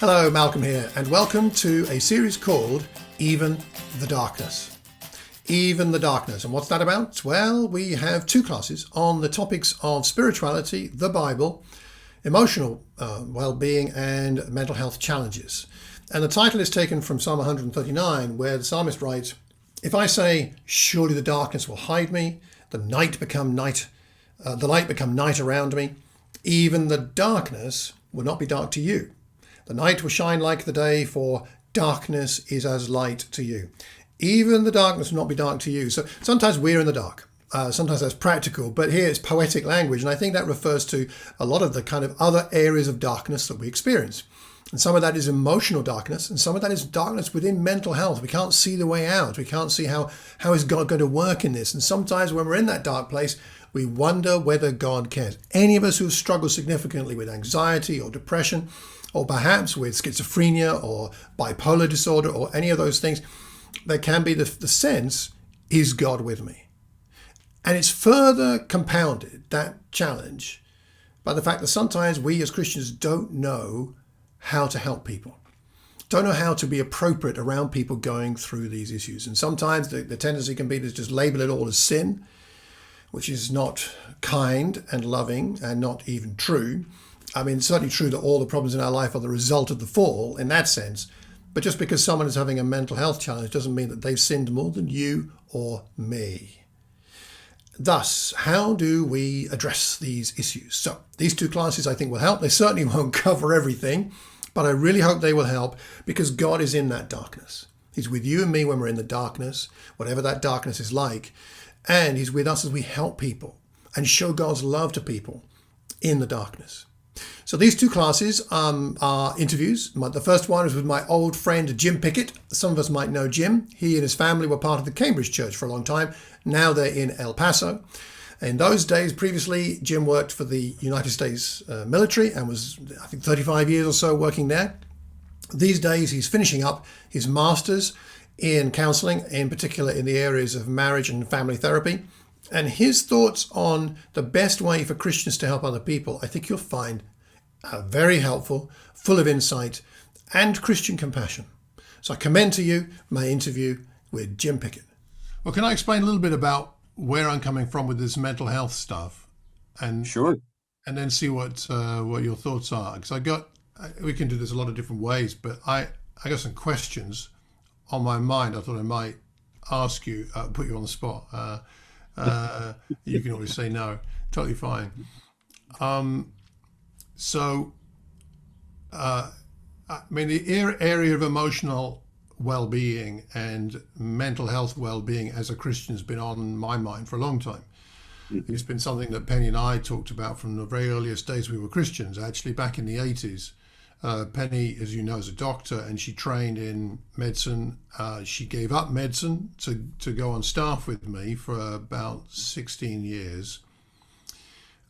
Hello, Malcolm here, and welcome to a series called Even the Darkness. Even the Darkness. And what's that about? Well, we have two classes on the topics of spirituality, the Bible, emotional well-being, and mental health challenges. And the title is taken from Psalm 139, where the psalmist writes, "If I say, surely the darkness will hide me, the light become night around me, even the darkness will not be dark to you. The night will shine like the day, for darkness is as light to you." Even the darkness will not be dark to you. So sometimes we're in the dark. Sometimes that's practical, but here it's poetic language. And I think that refers to a lot of the kind of other areas of darkness that we experience. And some of that is emotional darkness, and some of that is darkness within mental health. We can't see the way out. We can't see how is God going to work in this. And sometimes when we're in that dark place, we wonder whether God cares. Any of us who have struggled significantly with anxiety or depression, or perhaps with schizophrenia or bipolar disorder or any of those things, there can be the sense, is God with me? And it's further compounded, that challenge, by the fact that sometimes we as Christians don't know how to help people, don't know how to be appropriate around people going through these issues. And sometimes the tendency can be to just label it all as sin, which is not kind and loving and not even true. I mean, it's certainly true that all the problems in our life are the result of the fall in that sense. But just because someone is having a mental health challenge doesn't mean that they've sinned more than you or me. Thus, how do we address these issues? So these two classes I think will help. They certainly won't cover everything, but I really hope they will help, because God is in that darkness. He's with you and me when we're in the darkness, whatever that darkness is like. And he's with us as we help people and show God's love to people in the darkness. So these two classes are interviews. The first one is with my old friend Jim Pickett. Some of us might know Jim. He and his family were part of the Cambridge Church for a long time. Now they're in El Paso. In those days, previously, Jim worked for the United States military and was, I think, 35 years or so working there. These days, he's finishing up his master's in counseling, in particular in the areas of marriage and family therapy. And his thoughts on the best way for Christians to help other people, I think you'll find very helpful, full of insight and Christian compassion. So I commend to you my interview with Jim Pickett. Well, can I explain a little bit about where I'm coming from with this mental health stuff? And Sure. And then see what your thoughts are. Because we can do this a lot of different ways, but I got some questions on my mind. I thought I might ask you, put you on the spot. You can always say no, totally fine. The area of emotional well-being and mental health well-being as a Christian has been on my mind for a long time. Mm-hmm. It's been something that Penny and I talked about from the very earliest days we were Christians, actually back in the 80s. Penny, as you know, is a doctor, and she trained in medicine. She gave up medicine to go on staff with me for about 16 years.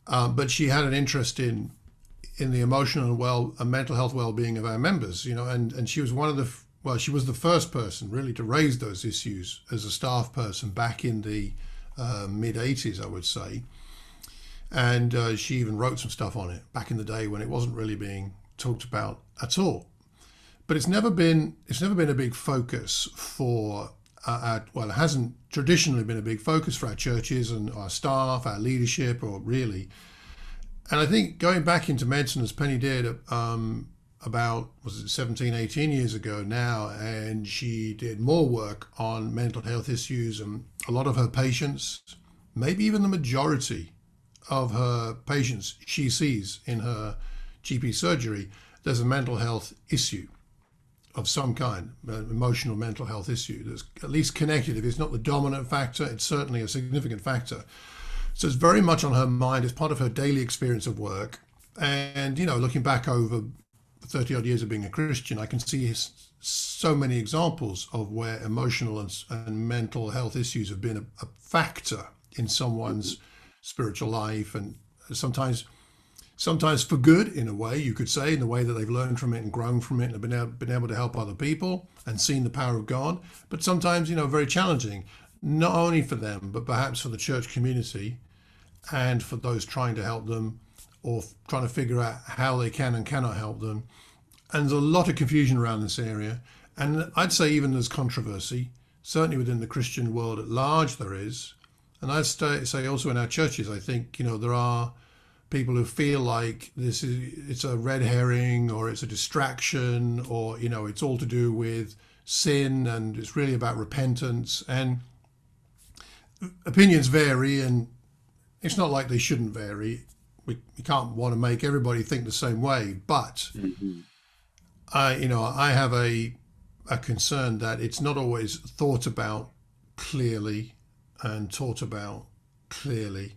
But she had an interest in the emotional and mental health well-being of our members, and she was she was the first person really to raise those issues as a staff person back in the mid 80s, I would say. And she even wrote some stuff on it back in the day when it wasn't really being talked about at all. But it's never been a big focus for it hasn't traditionally been a big focus for our churches and our staff, our leadership, or really. And I think going back into medicine, as Penny did about 17, 18 years ago now, and she did more work on mental health issues, and a lot of her patients, maybe even the majority of her patients she sees in her GP surgery, there's a mental health issue of some kind, an emotional mental health issue that's at least connected. If it's not the dominant factor, it's certainly a significant factor. So it's very much on her mind as part of her daily experience of work. And, looking back over 30 odd years of being a Christian, I can see so many examples of where emotional and mental health issues have been a factor in someone's spiritual life, and sometimes for good, in a way, you could say, in the way that they've learned from it and grown from it and been able to help other people and seen the power of God. But sometimes, very challenging, not only for them, but perhaps for the church community and for those trying to help them or trying to figure out how they can and cannot help them. And there's a lot of confusion around this area. And I'd say even there's controversy, certainly within the Christian world at large, there is. And I'd say also in our churches, I think, there are people who feel like it's a red herring or it's a distraction or, it's all to do with sin and it's really about repentance. And opinions vary, and it's not like they shouldn't vary. We can't want to make everybody think the same way, but Hmm. I have a concern that it's not always thought about clearly and taught about clearly.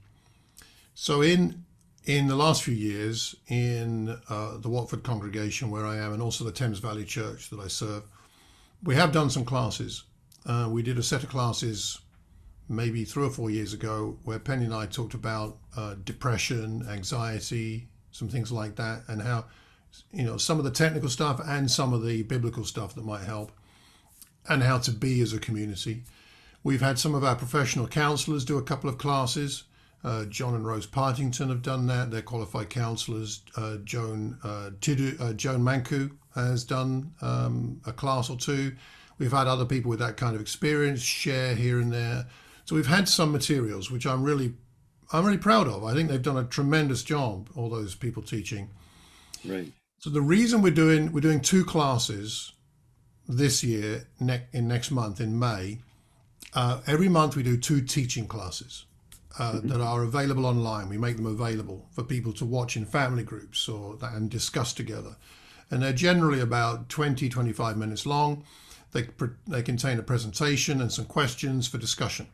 So in the last few years, in the Watford congregation where I am, and also the Thames Valley Church that I serve, we have done some classes. We did a set of classes maybe 3 or 4 years ago where Penny and I talked about depression, anxiety, some things like that, and how some of the technical stuff and some of the biblical stuff that might help, and how to be as a community. We've had some of our professional counsellors do a couple of classes. John and Rose Partington have done that. They're qualified counsellors. Joan Manku has done a class or two. We've had other people with that kind of experience share here and there. So we've had some materials which I'm really proud of. I think they've done a tremendous job, all those people teaching. Right. So the reason we're doing two classes this year, next month in May. Every month we do two teaching classes Hmm. that are available online. We make them available for people to watch in family groups and discuss together. And they're generally about 20, 25 minutes long. They contain a presentation and some questions for discussion.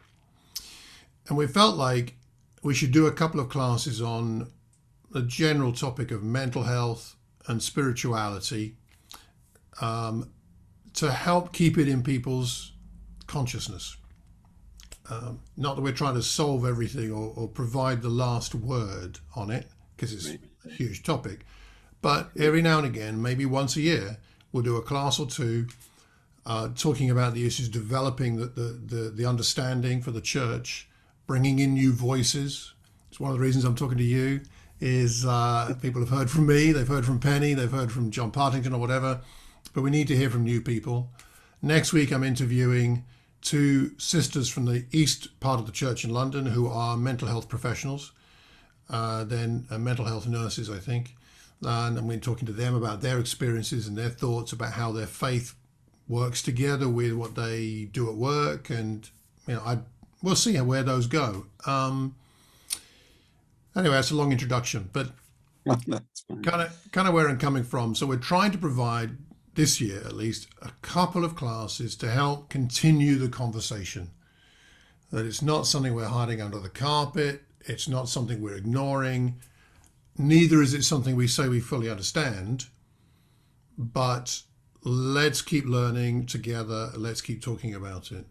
And we felt like we should do a couple of classes on the general topic of mental health and spirituality to help keep it in people's consciousness. Not that we're trying to solve everything or provide the last word on it, because it's Right. a huge topic. But every now and again, maybe once a year, we'll do a class or two talking about the issues, developing the understanding for the church, bringing in new voices. It's one of the reasons I'm talking to you. Is people have heard from me, they've heard from Penny, they've heard from John Partington or whatever, but we need to hear from new people. Next week, I'm interviewing two sisters from the east part of the church in London who are mental health professionals, then mental health nurses, I think. And I'm going to be talking to them about their experiences and their thoughts about how their faith works together with what they do at work. And, we'll see where those go. Anyway, that's a long introduction, but That's fine. kind of where I'm coming from. So we're trying to provide this year, at least, a couple of classes to help continue the conversation. That it's not something we're hiding under the carpet. It's not something we're ignoring. Neither is it something we say we fully understand. But let's keep learning together. Let's keep talking about it.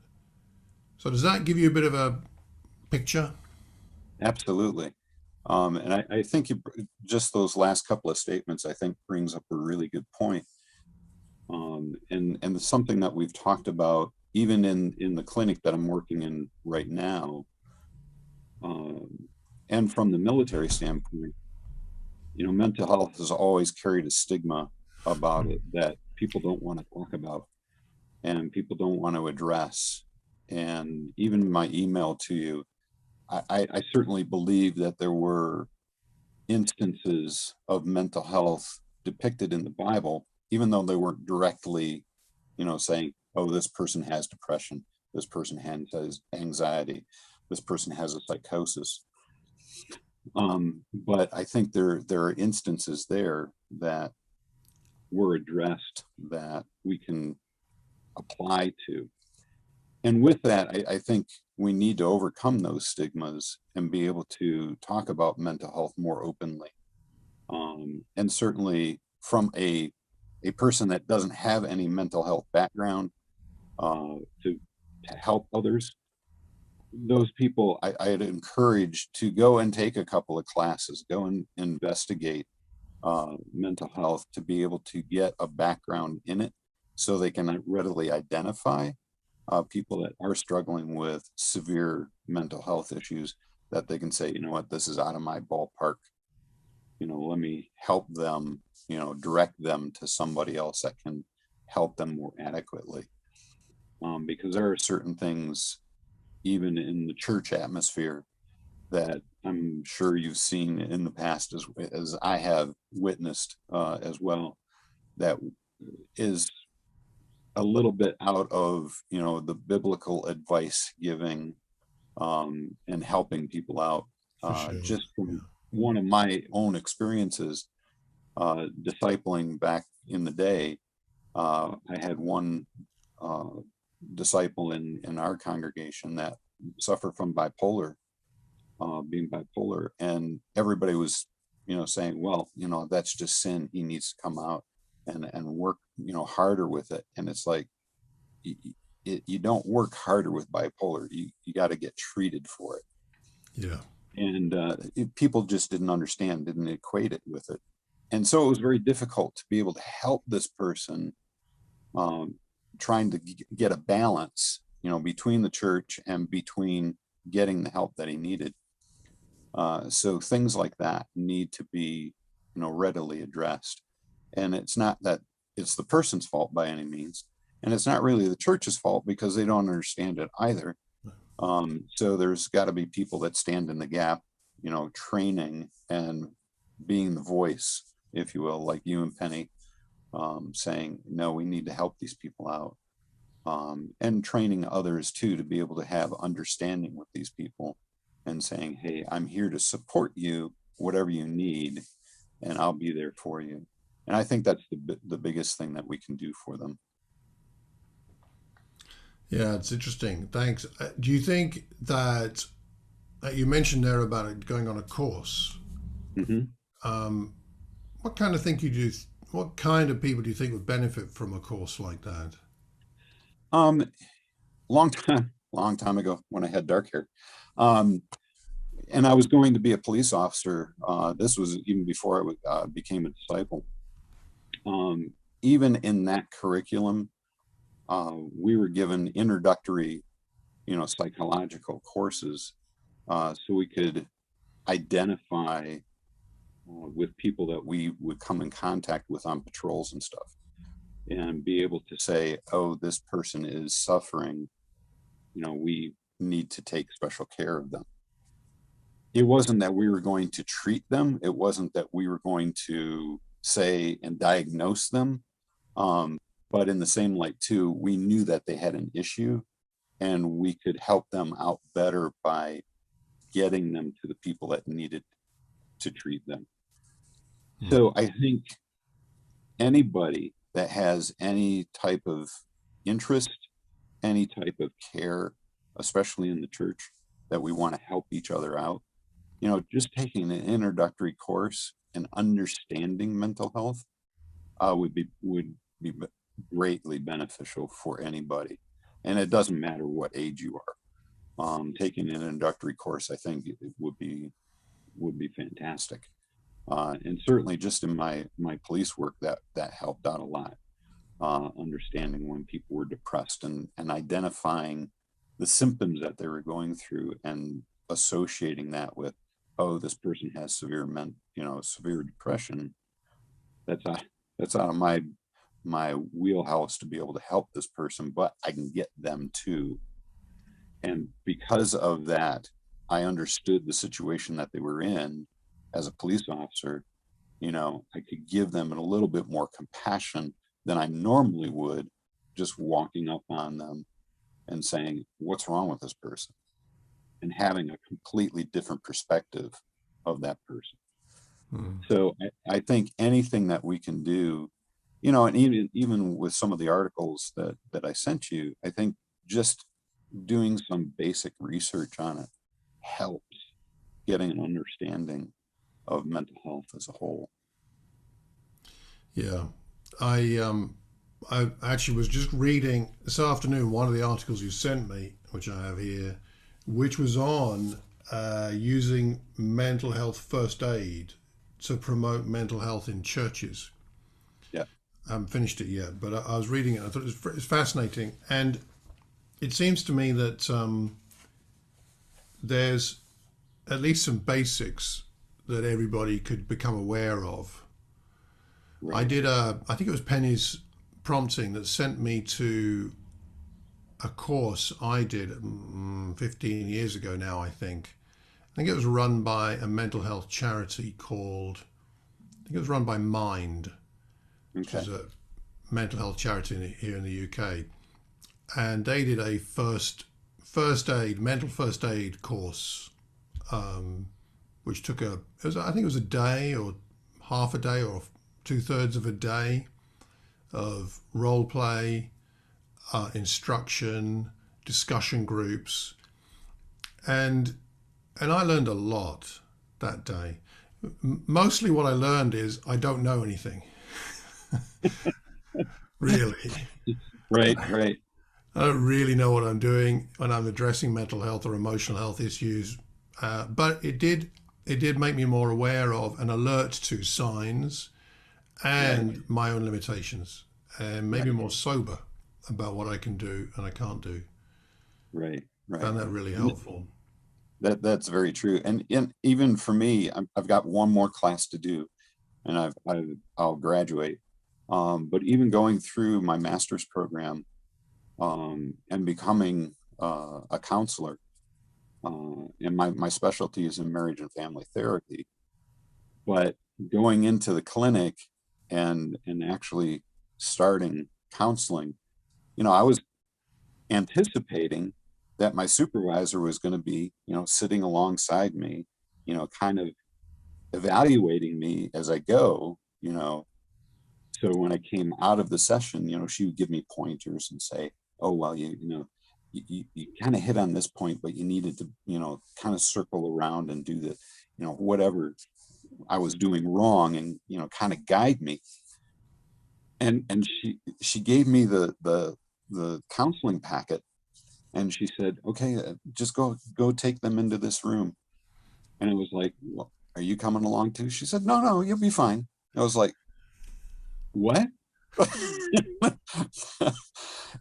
So does that give you a bit of a picture? Absolutely. And I think just those last couple of statements, I think brings up a really good point. And something that we've talked about even in the clinic that I'm working in right now, um, and from the military standpoint, mental health has always carried a stigma about it that people don't want to talk about and people don't want to address. And even my email to you, I certainly believe that there were instances of mental health depicted in the Bible, even though they weren't directly, saying, oh, this person has depression, this person has anxiety, this person has a psychosis. But I think there are instances there that were addressed that we can apply to. And with that, I think we need to overcome those stigmas and be able to talk about mental health more openly. And certainly from a person that doesn't have any mental health background, uh, to to help others, those people I'd encourage to go and take a couple of classes, go and investigate mental health to be able to get a background in it so they can readily identify people that are struggling with severe mental health issues that they can say, you know what, this is out of my ballpark. let me help them, direct them to somebody else that can help them more adequately. Because there are certain things, even in the church atmosphere, that I'm sure you've seen in the past, as I have witnessed as well, that is a little bit out of the biblical advice giving, and helping people out. For sure. Just from Yeah. one of my own experiences, discipling back in the day, I had one uh, disciple in our congregation that suffered from being bipolar, and everybody was, saying, well, that's just sin. He needs to come out and work, harder with it. And it's like, you don't work harder with bipolar. You got to get treated for it. Yeah. And people just didn't understand, didn't equate it with it. And so it was very difficult to be able to help this person, um, trying to get a balance, between the church and between getting the help that he needed. So things like that need to be, readily addressed. And it's not that it's the person's fault by any means. And it's not really the church's fault because they don't understand it either. So there's got to be people that stand in the gap, training and being the voice, if you will, like you and Penny, saying, no, we need to help these people out. And training others too, to be able to have understanding with these people and saying, hey, I'm here to support you, whatever you need, and I'll be there for you. And I think that's the biggest thing that we can do for them. Yeah, it's interesting. Thanks. Do you think that you mentioned there about it going on a course? Hmm. Um, what kind of think you do? What kind of people do you think would benefit from a course like that? Um, long time ago when I had dark hair. Um, and I was going to be a police officer. This was even before I became a disciple. Um, Even in that curriculum, we were given introductory, psychological courses, so we could identify with people that we would come in contact with on patrols and stuff, and be able to say, oh, this person is suffering, we need to take special care of them. It wasn't that we were going to treat them. It wasn't that we were going to say and diagnose them. Um, but in the same light too, we knew that they had an issue and we could help them out better by getting them to the people that needed to treat them. Hmm. So I think anybody that has any type of interest, any type of care, especially in the church, that we want to help each other out, just taking an introductory course and understanding mental health would be greatly beneficial for anybody. And it doesn't matter what age you are. Taking an introductory course, I think it would be fantastic. And certainly, just in my police work, that helped out a lot. Understanding when people were depressed and identifying the symptoms that they were going through and associating that with, oh, this person has severe depression. That's out, that's out of my wheelhouse to be able to help this person, but I can get them too. And because of that, I understood the situation that they were in as a police officer. I could give them a little bit more compassion than I normally would, just walking up on them and saying, what's wrong with this person? And having a completely different perspective of that person. Hmm. So I think anything that we can do, and even with some of the articles that I sent you, I think just doing some basic research on it helps getting an understanding of mental health as a whole. Yeah, I actually was just reading this afternoon one of the articles you sent me, which I have here, which was on using mental health first aid to promote mental health in churches. Yeah. I haven't finished it yet, but I was reading it. I thought it was fascinating, and it seems to me that there's at least some basics that everybody could become aware of. Right. I did I think it was Penny's prompting that sent me to a course I did 15 years ago now, I think. I think it was run by a mental health charity called, I think it was run by Mind, which Okay. is a mental health charity here in the UK. And they did a mental first aid course, which took I think it was a day or half a day or 2/3 of a day of role play, instruction, discussion groups, and I learned a lot that day. Mostly what I learned is I don't know anything, really. Right. Right. I don't really know what I'm doing when I'm addressing mental health or emotional health issues, but it did make me more aware of and alert to signs Right. and my own limitations, and maybe Right. more sober about what I can do and I can't do. Right. Right. Found that really And helpful. that's very true. And even for me, I've got one more class to do, and I'll graduate. But even going through my master's program, and becoming a counselor, and my specialty is in marriage and family therapy. But going into the clinic and actually starting counseling, I was anticipating that my supervisor was going to be, sitting alongside me, kind of evaluating me as I go. So when I came out of the session, she would give me pointers and say, "Oh, well, you kind of hit on this point, but you needed to, kind of circle around and do the, whatever I was doing wrong, and kind of guide me." And she gave me the counseling packet, and she said, "Okay, just go take them into this room." And I was like, "Well, are you coming along too?" She said, "No, no, you'll be fine." I was like, "What?"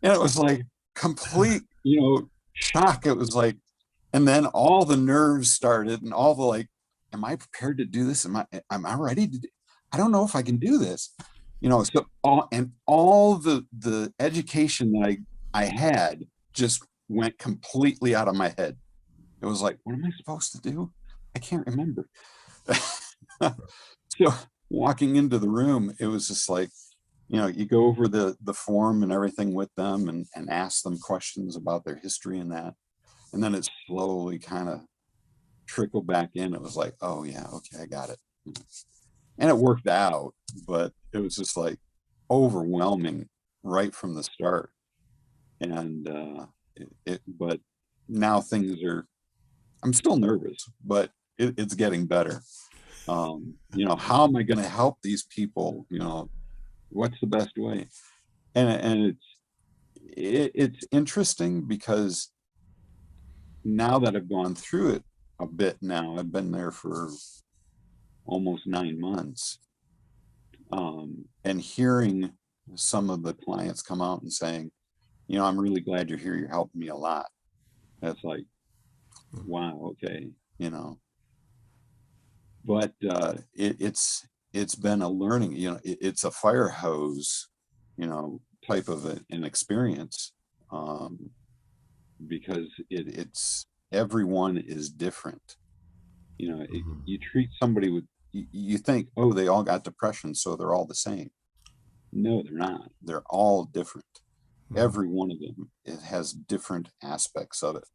And it was like complete, shock. It was like, and then all the nerves started, and all the like, am I prepared to do this? Am I ready to do, I don't know if I can do this. So all the education that I had just went completely out of my head. It was like, what am I supposed to do? I can't remember. So walking into the room, it was just like, you go over the form and everything with them, and ask them questions about their history and that. And then it slowly kind of trickled back in. It was like, oh yeah, okay, I got it. And it worked out, but it was just like overwhelming right from the start. And but now I'm still nervous, but it's getting better. How am I going to help these people? What's the best way? And it's interesting because now that I've gone through it a bit now, I've been there for almost 9 months, and hearing some of the clients come out and saying, "I'm really glad you're here. You're helping me a lot." That's like, wow, okay, But it's been a learning. It's a fire hose, type of an experience, um, because it's everyone is different. Mhm. You treat somebody with, you think, oh, they all got depression, so they're all the same. No, they're not. They're all different. Mhm. Every one of them, it has different aspects of it.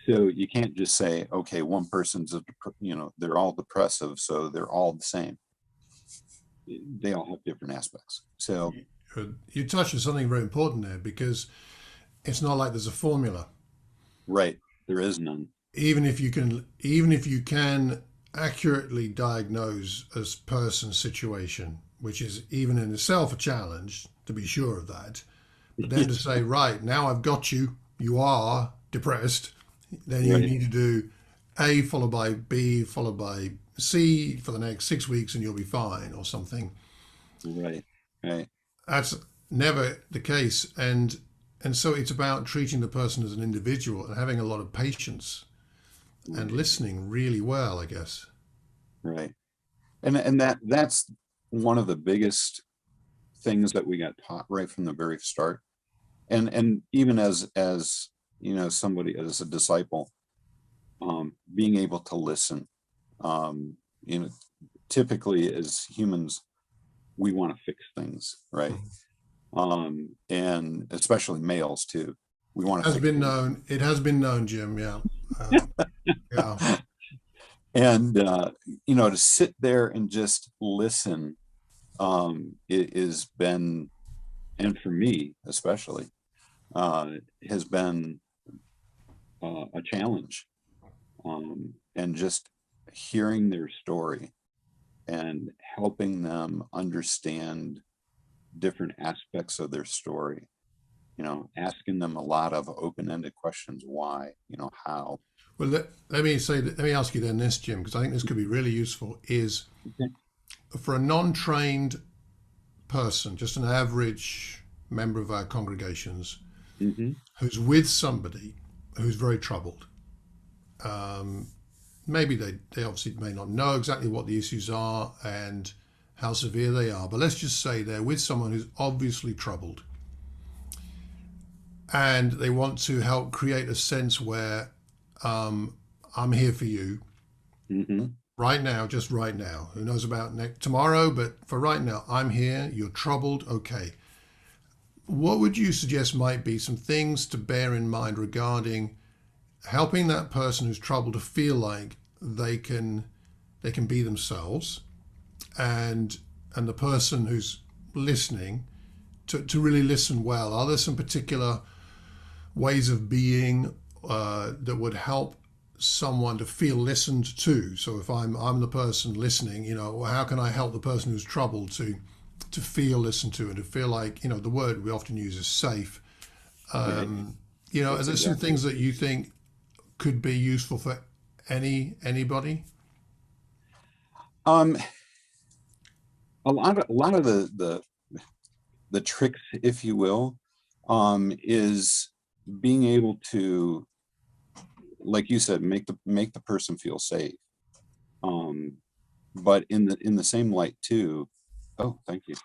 So you can't just say, okay, one person's they're all depressive, so they're all the same. They all have different aspects. So You touched on something very important there, because it's not like there's a formula. right, there is none. Even if you can accurately diagnose a person's situation, which is even in itself a challenge to be sure of that, but then to say, right, now I've got you, you are depressed, then you Right, need to do A followed by B followed by C for the next 6 weeks and you'll be fine, or something. right, right. That's never the case. And so it's about treating the person as an individual and having a lot of patience and Right. listening really well, I guess. right. And that's one of the biggest things that we got taught right from the very start. And even as somebody, as a disciple, being able to listen. um you know Typically as humans, we want to fix things, right? And especially males too, we want to Has fix been things. known. It has been known, Jim. Yeah. Um, yeah. And to sit there and just listen, it has been, and for me especially, uh has been a challenge. And just hearing their story and helping them understand different aspects of their story, asking them a lot of open-ended questions. Why, how. Well, let me ask you then this, Jim, because I think this could be really useful. Is Okay. for a non-trained person, just an average member of our congregations, Hmm. who's with somebody who's very troubled. Maybe they obviously may not know exactly what the issues are and how severe they are, but let's just say they're with someone who's obviously troubled, and they want to help create a sense where I'm here for you Hmm. right now, just right now. Who knows about tomorrow, but for right now, I'm here. You're troubled. Okay. What would you suggest might be some things to bear in mind regarding helping that person who's troubled to feel like they can be themselves, and the person who's listening to really listen well? Are there some particular ways of being that would help someone to feel listened to? So if I'm the person listening, how can I help the person who's troubled to feel listened to and to feel like, the word we often use is safe. Right. Are That's there some exactly. things that you think could be useful for anybody? um a lot of the tricks, if you will, is being able to, like you said, make the person feel safe. um but in the same light too. Oh, thank you.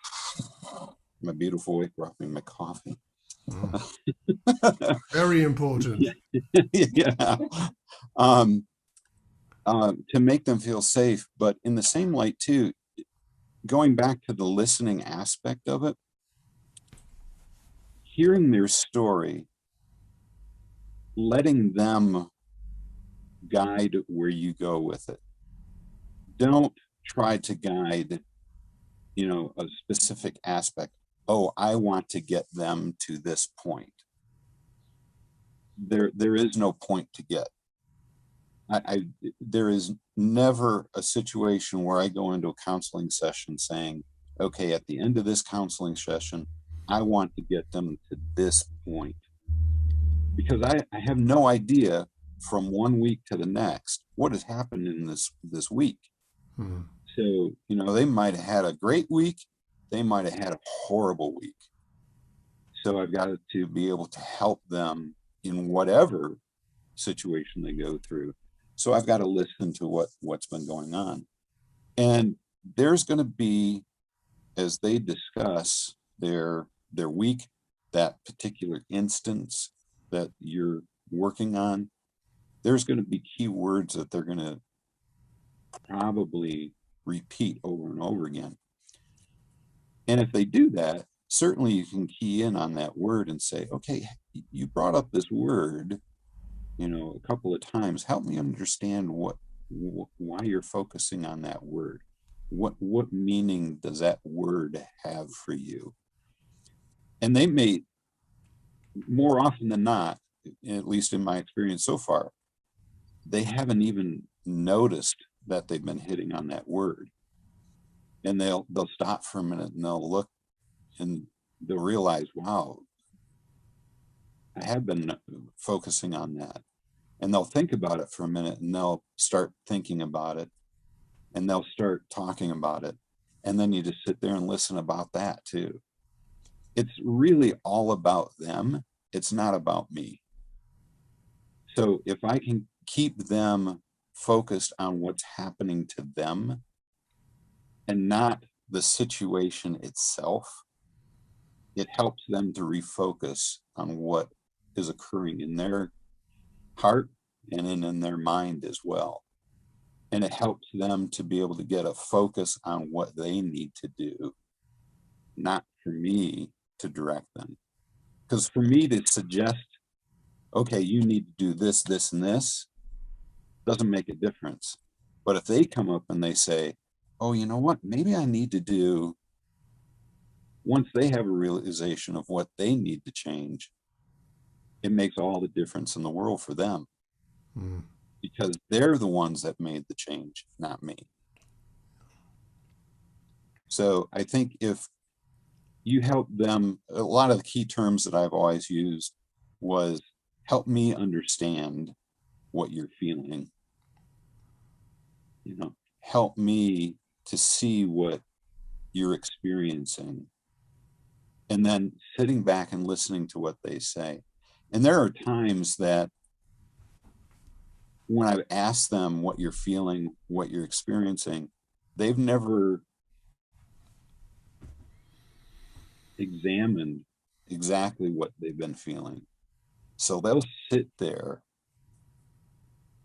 My beautiful wife brought me my coffee. Mm. Very important. Yeah. Yeah. um to make them feel safe, but in the same light too, going back to the listening aspect of it, hearing their story, letting them guide where you go with it. Don't try to guide, a specific aspect. Oh, I want to get them to this point. There is no point to get. I There is never a situation where I go into a counseling session saying, okay, at the end of this counseling session, I want to get them to this point, because I have no idea from one week to the next what has happened in this week. Hmm. So, they might have had a great week, they might have had a horrible week. So I've got to be able to help them in whatever situation they go through. So I've got to listen to what's been going on. And there's going to be, as they discuss their week, that particular instance that you're working on, there's going to be key words that they're going to probably repeat over and over again. And if they do that, certainly you can key in on that word and say, okay, you brought up this word, a couple of times. Help me understand why you're focusing on that word. What meaning does that word have for you? And they may, more often than not, at least in my experience so far, they haven't even noticed that they've been hitting on that word. And they'll stop for a minute and they'll look and they'll realize, wow, I have been focusing on that. And they'll think about it for a minute and they'll start thinking about it and they'll start talking about it. And then you just sit there and listen about that too. It's really all about them. It's not about me. So if I can keep them focused on what's happening to them and not the situation itself, it helps them to refocus on what is occurring in their heart and in their mind as well. And it helps them to be able to get a focus on what they need to do, not for me to direct them. Because for me to suggest, okay, you need to do this, this, and this, doesn't make a difference. But if they come up and they say, oh, you know what, maybe I need to do, once they have a realization of what they need to change, it makes all the difference in the world for them. Mm. Because they're the ones that made the change, not me. So I think if you help them, a lot of the key terms that I've always used was help me understand what you're feeling. You know, help me to see what you're experiencing. And then sitting back and listening to what they say. And there are times that when I've asked them what you're feeling, what you're experiencing, they've never examined exactly what they've been feeling. So they'll sit there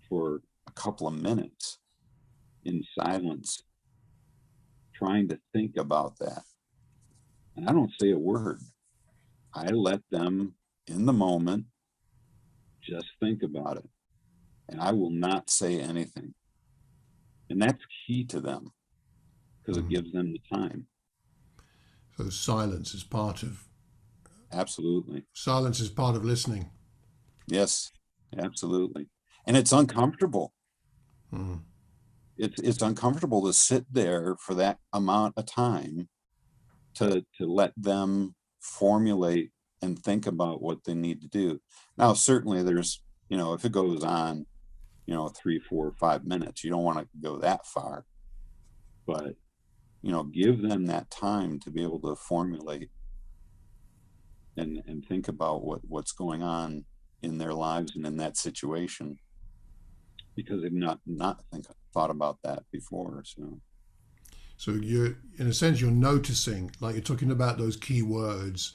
for a couple of minutes in silence, trying to think about that. And I don't say a word. I let them, in the moment, just think about it. And I will not say anything. And that's key to them because it gives them the time. So silence is part of Absolutely. listening. Yes, absolutely. And it's uncomfortable. Mm. It's uncomfortable to sit there for that amount of time to let them formulate and think about what they need to do. Now, certainly there's, if it goes on, 3, 4, 5 minutes, you don't want to go that far, but, give them that time to be able to formulate and think about what's going on in their lives and in that situation, because they've not thought about that before. So you're, in a sense, you're noticing, like you're talking about those key words.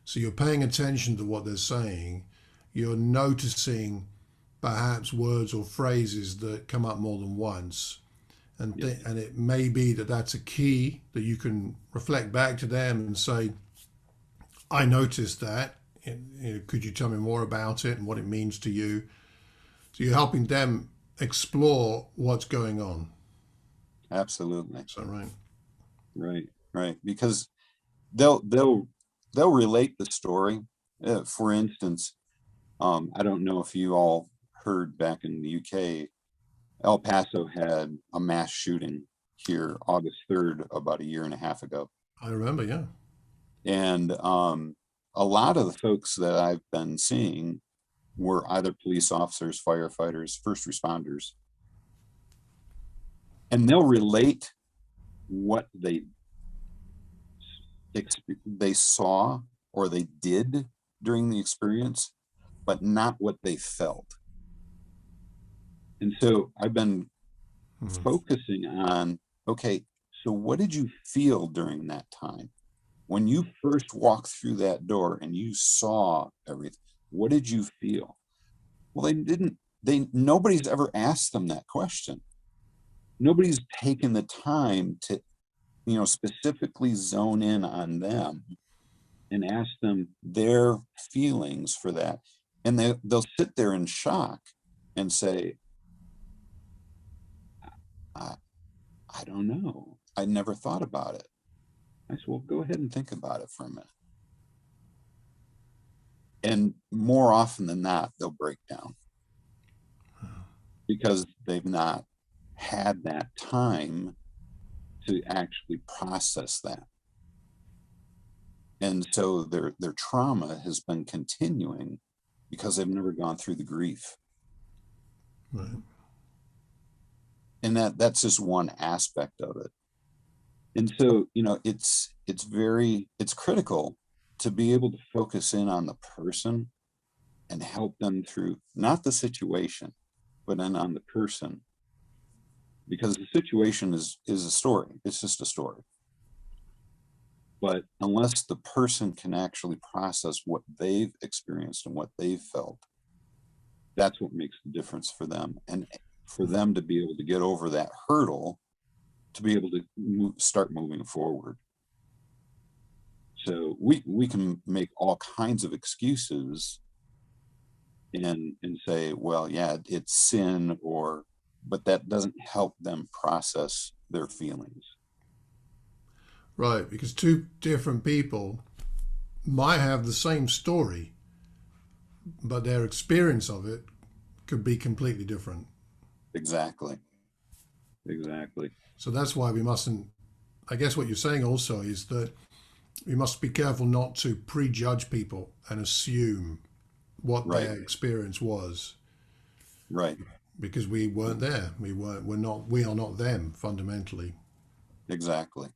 So you're paying attention to what they're saying. You're noticing perhaps words or phrases that come up more than once. And, Yeah. and it may be that that's a key that you can reflect back to them and say, I noticed that. Could you tell me more about it and what it means to you? So you're helping them explore what's going on. Absolutely. Is that right? Right. Because they'll relate the story. For instance, I don't know if you all heard back in the UK, El Paso had a mass shooting here August 3rd, about a year and a half ago. I remember, yeah. And a lot of the folks that I've been seeing were either police officers, firefighters, first responders. And they'll relate what they saw or they did during the experience, but not what they felt. And so I've been focusing on, okay, so what did you feel during that time? When you first walked through that door and you saw everything, what did you feel? Well, nobody's ever asked them that question. Nobody's taken the time to, specifically zone in on them and ask them their feelings for that. And they'll sit there in shock and say, I don't know. I never thought about it. I said, well, go ahead and think about it for a minute. And more often than not, they'll break down because they've not had that time to actually process that. And so their trauma has been continuing because they've never gone through the grief. Right. And that's just one aspect of it. And so, it's critical to be able to focus in on the person and help them through not the situation, but then on the person because the situation is a story. It's just a story. But unless the person can actually process what they've experienced and what they've felt, that's what makes the difference for them. And for them to be able to get over that hurdle, to be able to start moving forward. So we can make all kinds of excuses and say, well, yeah, it's sin, but that doesn't help them process their feelings. Right, because two different people might have the same story, but their experience of it could be completely different. Exactly. Exactly. So that's why we mustn't, I guess what you're saying also is that we must be careful not to prejudge people and assume what Right. their experience was, Right. because we weren't there. We are not them fundamentally. Exactly.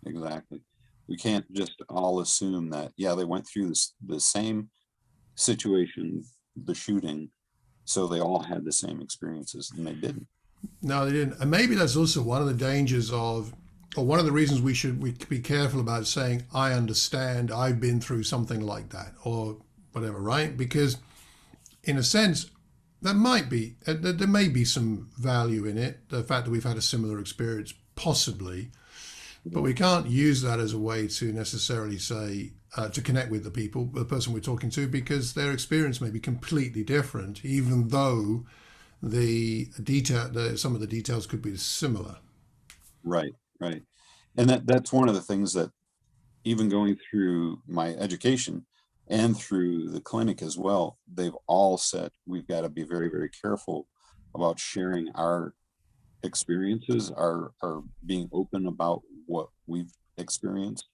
Exactly. We can't just all assume that, yeah, they went through the same situation, the shooting, so they all had the same experiences, and they didn't. No, they didn't. And maybe that's also one of the dangers of, or one of the reasons we be careful about saying, I understand, I've been through something like that, or whatever, right? Because in a sense, there may be some value in it, the fact that we've had a similar experience, possibly, but we can't use that as a way to necessarily say, to connect with the person we're talking to, because their experience may be completely different, even though some of the details could be similar. Right. Right. And that's one of the things that, even going through my education and through the clinic as well, they've all said we've got to be very, very careful about sharing our experiences, our being open about what we've experienced,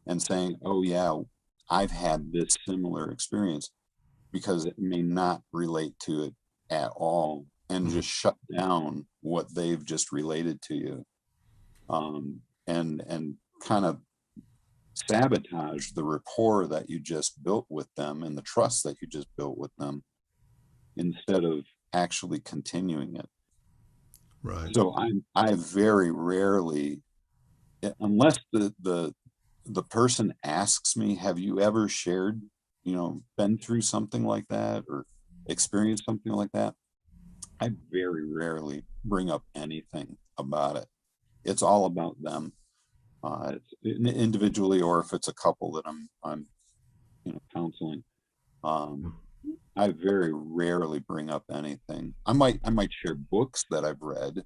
and saying, oh yeah, I've had this similar experience, because it may not relate to it at all, and just shut down what they've just related to you, and kind of sabotage the rapport that you just built with them and the trust that you just built with them, instead of actually continuing it. Right. So I very rarely, unless the person asks me, have you ever shared, been through something like that or experienced something like that, I very rarely bring up anything about it. It's all about them. It's individually, or if it's a couple that I'm counseling. I very rarely bring up anything. I might share books that I've read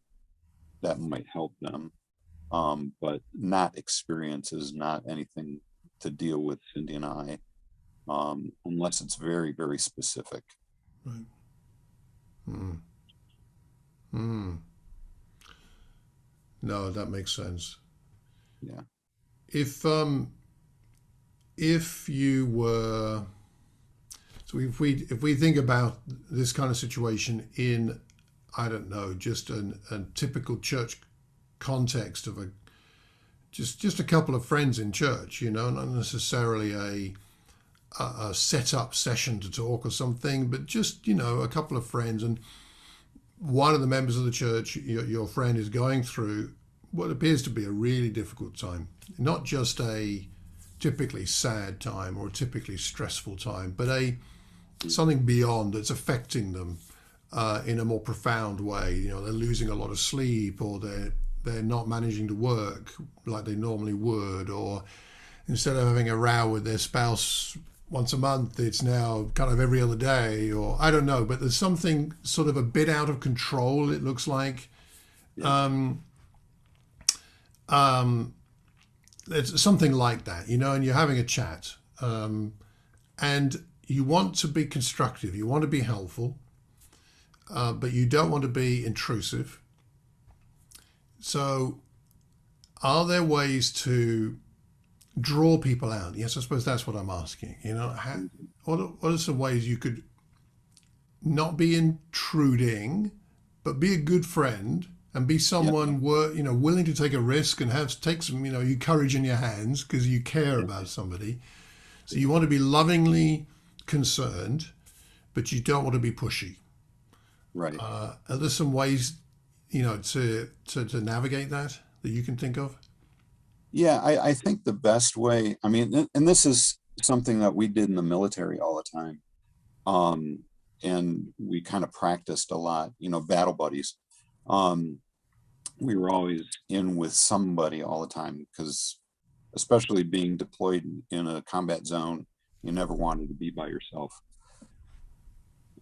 that might help them, but not experiences, not anything to deal with Cindy and I, unless it's very, very specific. Right. Mm. Mm. No, that makes sense. Yeah. If you were, so if we think about this kind of situation in, I don't know, just a typical church context of just a couple of friends in church, not necessarily a set up session to talk or something, but just a couple of friends, and one of the members of the church, your friend, is going through what appears to be a really difficult time, not just a typically sad time or a typically stressful time, but something beyond that's affecting them in a more profound way. They're losing a lot of sleep, or they're not managing to work like they normally would, or instead of having a row with their spouse once a month, it's now kind of every other day, or I don't know, but there's something sort of a bit out of control, it looks like. Yeah. It's something like that, and you're having a chat, and you want to be constructive, you want to be helpful, but you don't want to be intrusive. So are there ways to draw people out? Yes, I suppose that's what I'm asking. What are some ways you could not be intruding, but be a good friend and be someone willing to take a risk and take some courage in your hands because you care about somebody. So you want to be lovingly concerned, but you don't want to be pushy. Right. Are there some ways to navigate that you can think of? Yeah, I think the best way, I mean, and this is something that we did in the military all the time. Um, and we kind of practiced a lot, battle buddies. Um, we were always in with somebody all the time because, especially being deployed in a combat zone, you never wanted to be by yourself.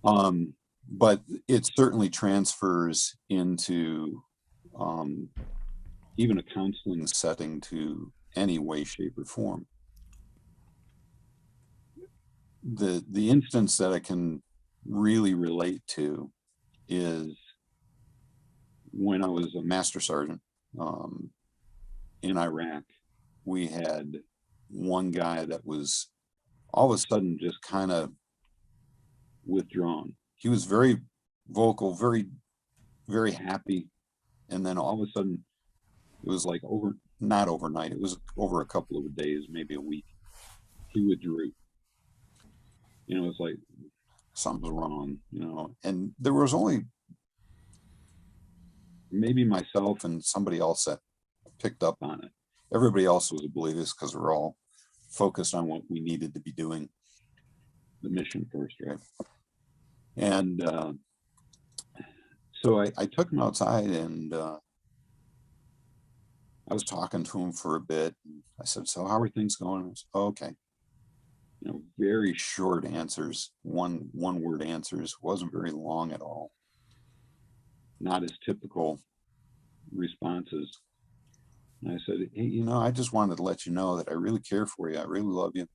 Um, but it certainly transfers into um, even a counseling setting to any way, shape, or form. The instance that I can really relate to is when I was a master sergeant um, in Iraq. We had one guy that was all of a sudden just kind of withdrawn. He was very vocal, very, very happy. And then all of a sudden, it was like not overnight, it was over a couple of days, maybe a week. He withdrew. It's like something's wrong, and there was only maybe myself and somebody else that picked up on it. Everybody else was oblivious because we're all focused on what we needed to be doing, the mission first, right? And so I took him outside and I was talking to him for a bit. I said, "So how are things going?" I said, "Oh, okay." Very short answers, one word answers, wasn't very long at all. Not as typical responses. And I said, "Hey, I just wanted to let you know that I really care for you. I really love you.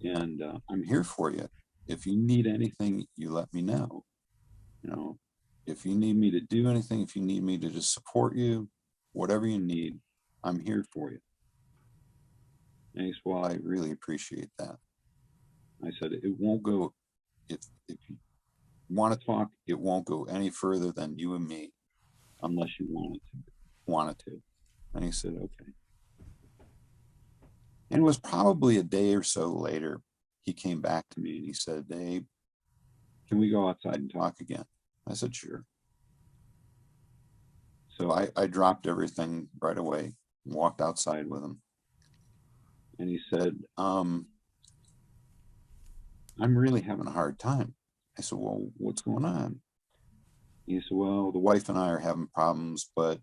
And I'm here for you. If you need anything, you let me know. You know, if you need me to do anything, if you need me to just support you, whatever you need, I'm here for you." And he said, "Well, I really appreciate that." I said, "It won't go, if you want to talk, it won't go any further than you and me unless you want it to." And he said, "Okay." And it was probably a day or so later, he came back to me and he said, "Hey, can we go outside and talk again?" I said, "Sure." So I dropped everything right away, walked outside with him. And he said, "I'm really having a hard time." I said, "Well, what's going on?" He said, "Well, the wife and I are having problems, but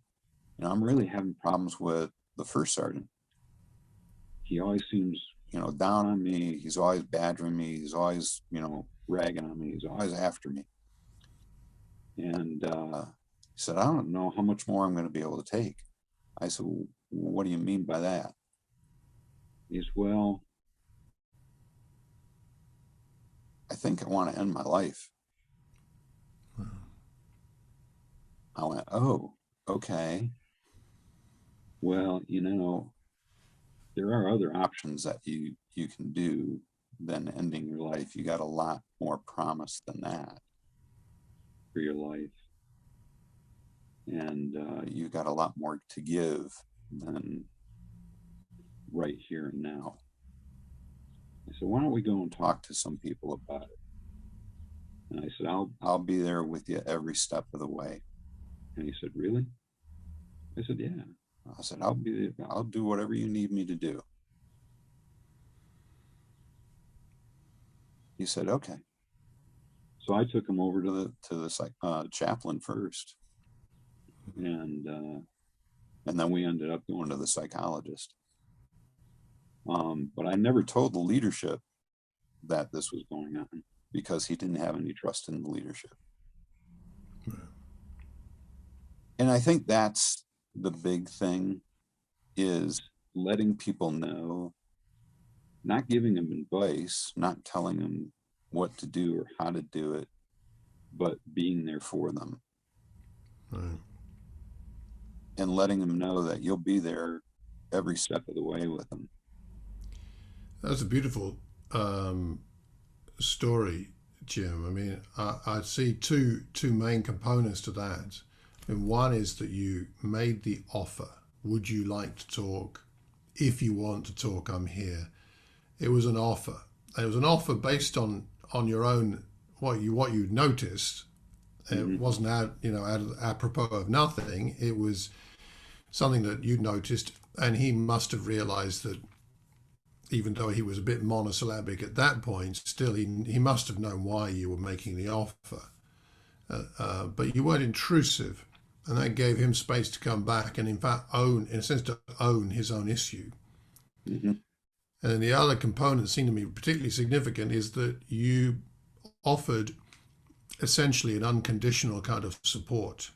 I'm really having problems with the first sergeant. He always seems, down on me. He's always badgering me. He's always, ragging on me. He's always after me." And he said, "I don't know how much more I'm going to be able to take." I said, "Well, what do you mean by that?" He said, "Well, I think I want to end my life." I went, "Oh, okay. Well, there are other options that you can do than ending your life. You got a lot more promise than that for your life. And you got a lot more to give than right here and now." I said, "Why don't we go and talk to some people about it?" And I said, I'll be there with you every step of the way." And he said, "Really?" I said, "Yeah." I said, I'll do whatever you need me to do." He said, "Okay." So I took him over to the chaplain first, and then we ended up going to the psychologist. But I never told the leadership that this was going on because he didn't have any trust in the leadership. And I think that's the big thing, is letting people know, not giving them advice, not telling them what to do or how to do it, but being there for them. Right. And letting them know that you'll be there every step of the way with them. That's a beautiful story, Jim. I mean, I see two main components to that. And one is that you made the offer. Would you like to talk? If you want to talk, I'm here. It was an offer. It was an offer based on your own what you noticed, It Mhm. wasn't apropos of nothing. It was something that you'd noticed, and he must have realised that even though he was a bit monosyllabic at that point, still he must have known why you were making the offer. But you weren't intrusive, and that gave him space to come back and, in fact, in a sense, to own his own issue. Mhm. And then the other component that seemed to me particularly significant is that you offered essentially an unconditional kind of support.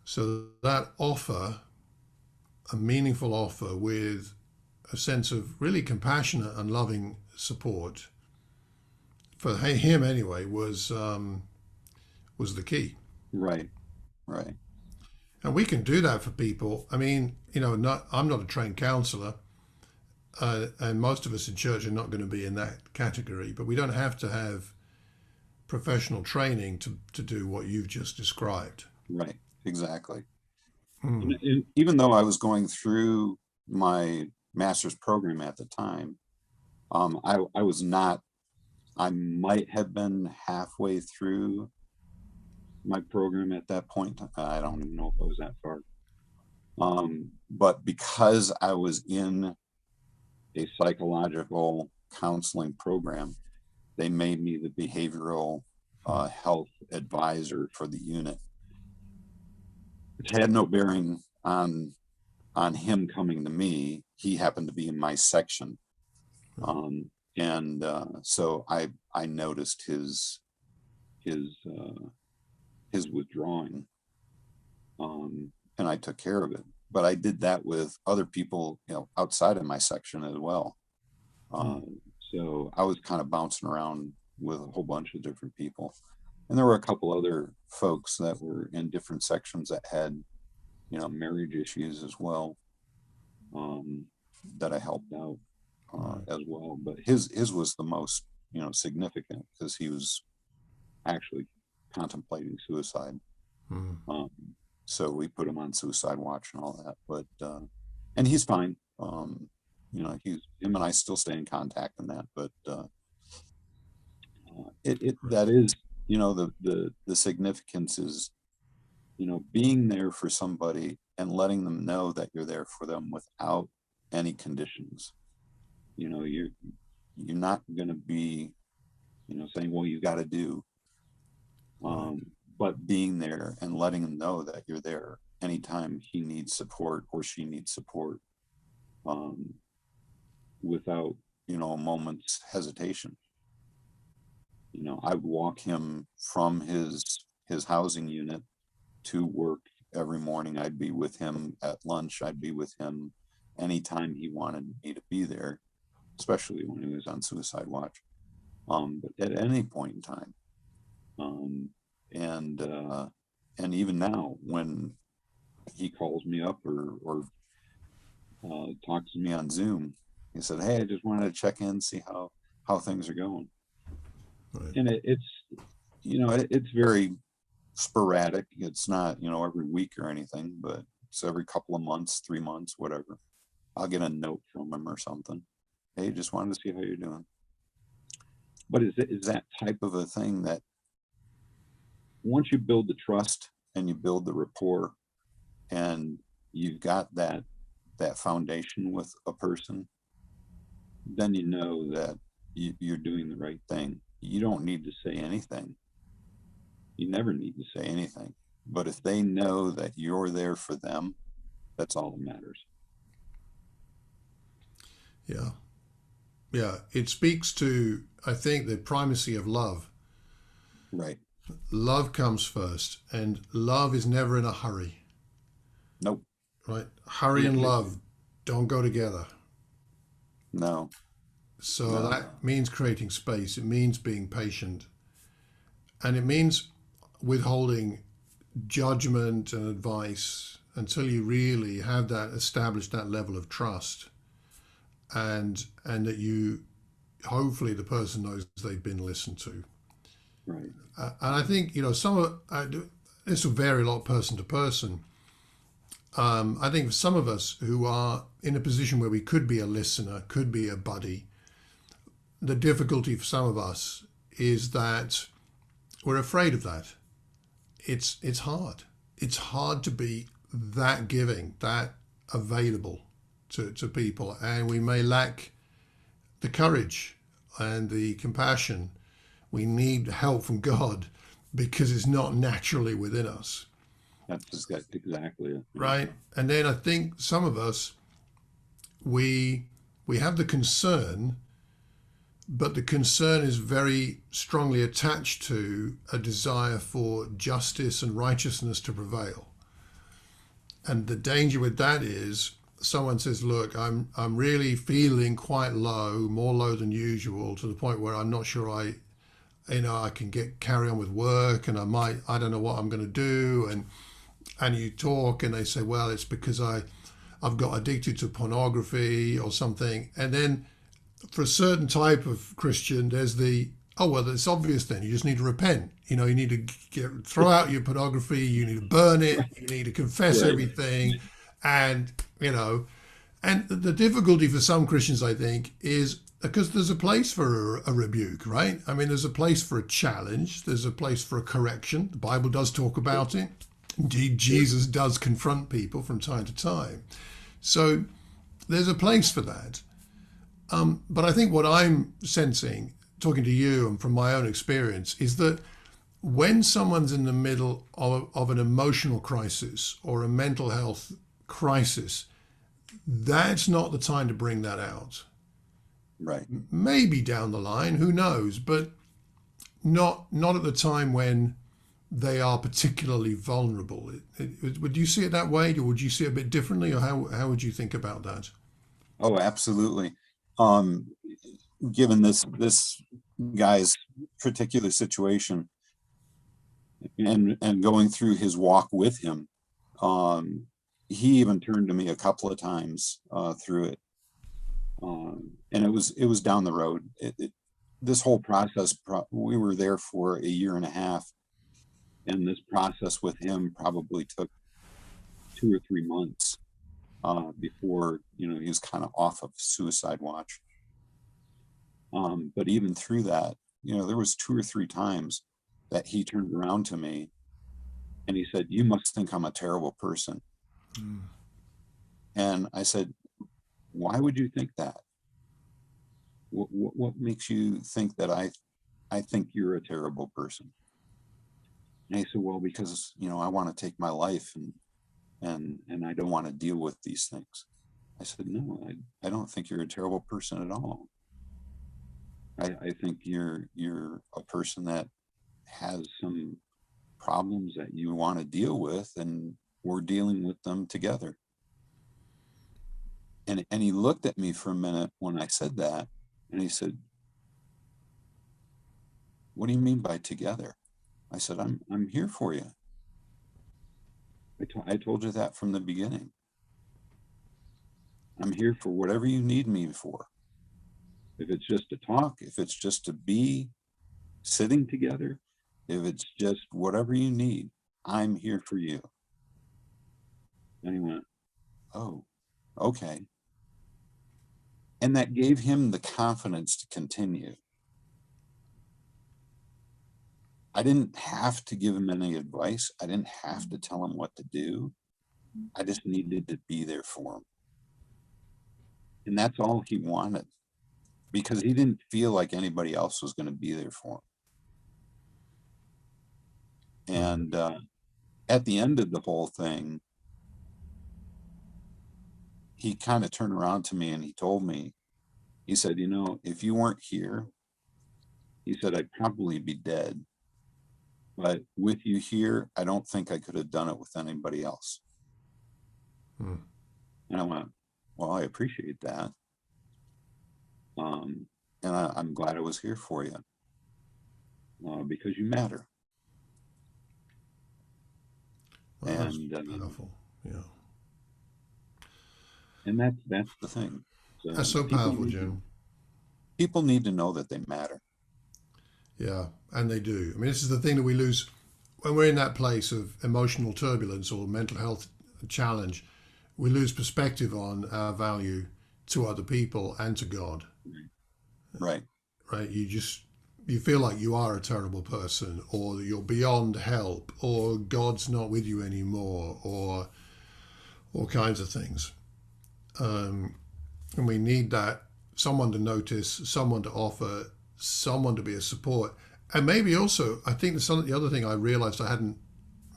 So that offer, a meaningful offer with a sense of really compassionate and loving support, for him anyway, was the key. Right. Right. And we can do that for people. I mean, I'm not a trained counselor, and most of us in church are not going to be in that category, but we don't have to have professional training to do what you've just described. Right. Exactly. Hmm. And even though I was going through my master's program at the time, I was not. I might have been halfway through my program at that point. I don't even know if I was that far. But because I was in a psychological counseling program, they made me the behavioral health advisor for the unit, which had no bearing on him coming to me. He happened to be in my section, and so I noticed his withdrawing, and I took care of it. But I did that with other people, outside of my section as well. So I was kind of bouncing around with a whole bunch of different people, and there were a couple other folks that were in different sections that had, marriage issues as well, that I helped out as well. But his was the most, significant because he was actually contemplating suicide. Hmm. Um, so we put him on suicide watch and all that, but and he's fine. Him and I still stay in contact in that, but that is, the significance is, being there for somebody and letting them know that you're there for them without any conditions. You're not going to be, saying, well, you got to do, um, but being there and letting them know that you're there anytime he needs support or she needs support, um, without, a moment's hesitation. I would walk him from his housing unit to work every morning. I'd be with him at lunch. I'd be with him anytime he wanted me to be there, especially when he was on suicide watch. But at any point in time, um, and even now, when he calls me up or talks to me on Zoom, he said, "Hey, I just wanted to check in, see how things are going." Right. And it's very sporadic. It's not, every week or anything, but it's every couple of months, 3 months, whatever. I'll get a note from him or something. Hey, just wanted to see how you're doing. But is that type of a thing that once you build the trust and you build the rapport and you've got that foundation with a person, then you know that you're doing the right thing. You don't need to say anything. You never need to say anything. But if they know that you're there for them, that's all that matters. Yeah. Yeah. It speaks to, I think, the primacy of love. Right. Love comes first, and love is never in a hurry. Nope. Right? Hurry and love don't go together. No. So No. that means creating space. It means being patient. And it means withholding judgment and advice until you really have that established that level of trust, and that you, hopefully the person knows they've been listened to. Right. And I think this will vary a lot person to person. I think for some of us who are in a position where we could be a listener, could be a buddy, the difficulty for some of us is that we're afraid of that. It's hard. It's hard to be that giving, that available to people, and we may lack the courage and the compassion. We need help from God because it's not naturally within us. That's exactly it. Right? And then I think some of us, we have the concern, but the concern is very strongly attached to a desire for justice and righteousness to prevail. And the danger with that is someone says, look, I'm really feeling quite low, more low than usual, to the point where I'm not sure I can carry on with work, and I don't know what I'm going to do. And you talk and they say, well, it's because I've got addicted to pornography or something. And then for a certain type of Christian, there's well, it's obvious then. You just need to repent. You need to throw out your pornography. You need to burn it. You need to confess everything. And, and the difficulty for some Christians, I think, is because there's a place for a rebuke, right? I mean, there's a place for a challenge. There's a place for a correction. The Bible does talk about it. Indeed, Jesus does confront people from time to time. So there's a place for that. But I think what I'm sensing, talking to you and from my own experience, is that when someone's in the middle of an emotional crisis or a mental health crisis, that's not the time to bring that out. Right. Maybe down the line, who knows, but not at the time when they are particularly vulnerable. Would you see it that way, or would you see it a bit differently, or how would you think about that? Oh, absolutely. Given this guy's particular situation and going through his walk with him, he even turned to me a couple of times through it, and it was down the road. This whole process, we were there for a year and a half, and this process with him probably took 2 or 3 months before he was kind of off of suicide watch. But even through that, there was 2 or 3 times that he turned around to me and he said, "You must think I'm a terrible person." Mm. And I said, "Why would you think that? What makes you think that I think you're a terrible person?" And he said, "Well, because I want to take my life and I don't want to deal with these things." I said, "No, I don't think you're a terrible person at all. I think you're a person that has some problems that you want to deal with, and we're dealing with them together." And he looked at me for a minute when I said that, and he said, "What do you mean by together?" I said, I'm here for you. I told you that from the beginning. I'm here for whatever you need me for. If it's just to talk, if it's just to be sitting together, if it's just whatever you need, I'm here for you. And he went, "Oh, okay." And that gave him the confidence to continue. I didn't have to give him any advice. I didn't have to tell him what to do. I just needed to be there for him. And that's all he wanted, because he didn't feel like anybody else was going to be there for him. And at the end of the whole thing, he kind of turned around to me and he told me, he said, "If you weren't here," he said, "I'd probably be dead. But with you here, I don't think I could have done it with anybody else." Hmm. And I went, "Well, I appreciate that. And I'm glad I was here for you, because you matter." Well, and that's powerful. Yeah. And that's the thing. So that's so powerful, Jim. People need to know that they matter. Yeah, and they do. I mean, this is the thing that we lose when we're in that place of emotional turbulence or mental health challenge. We lose perspective on our value to other people and to God. Right. Right. You just you feel like you are a terrible person, or that you're beyond help, or God's not with you anymore, or all kinds of things. And we need that someone to notice, someone to offer, someone to be a support. And maybe also, I think the other thing I realized I hadn't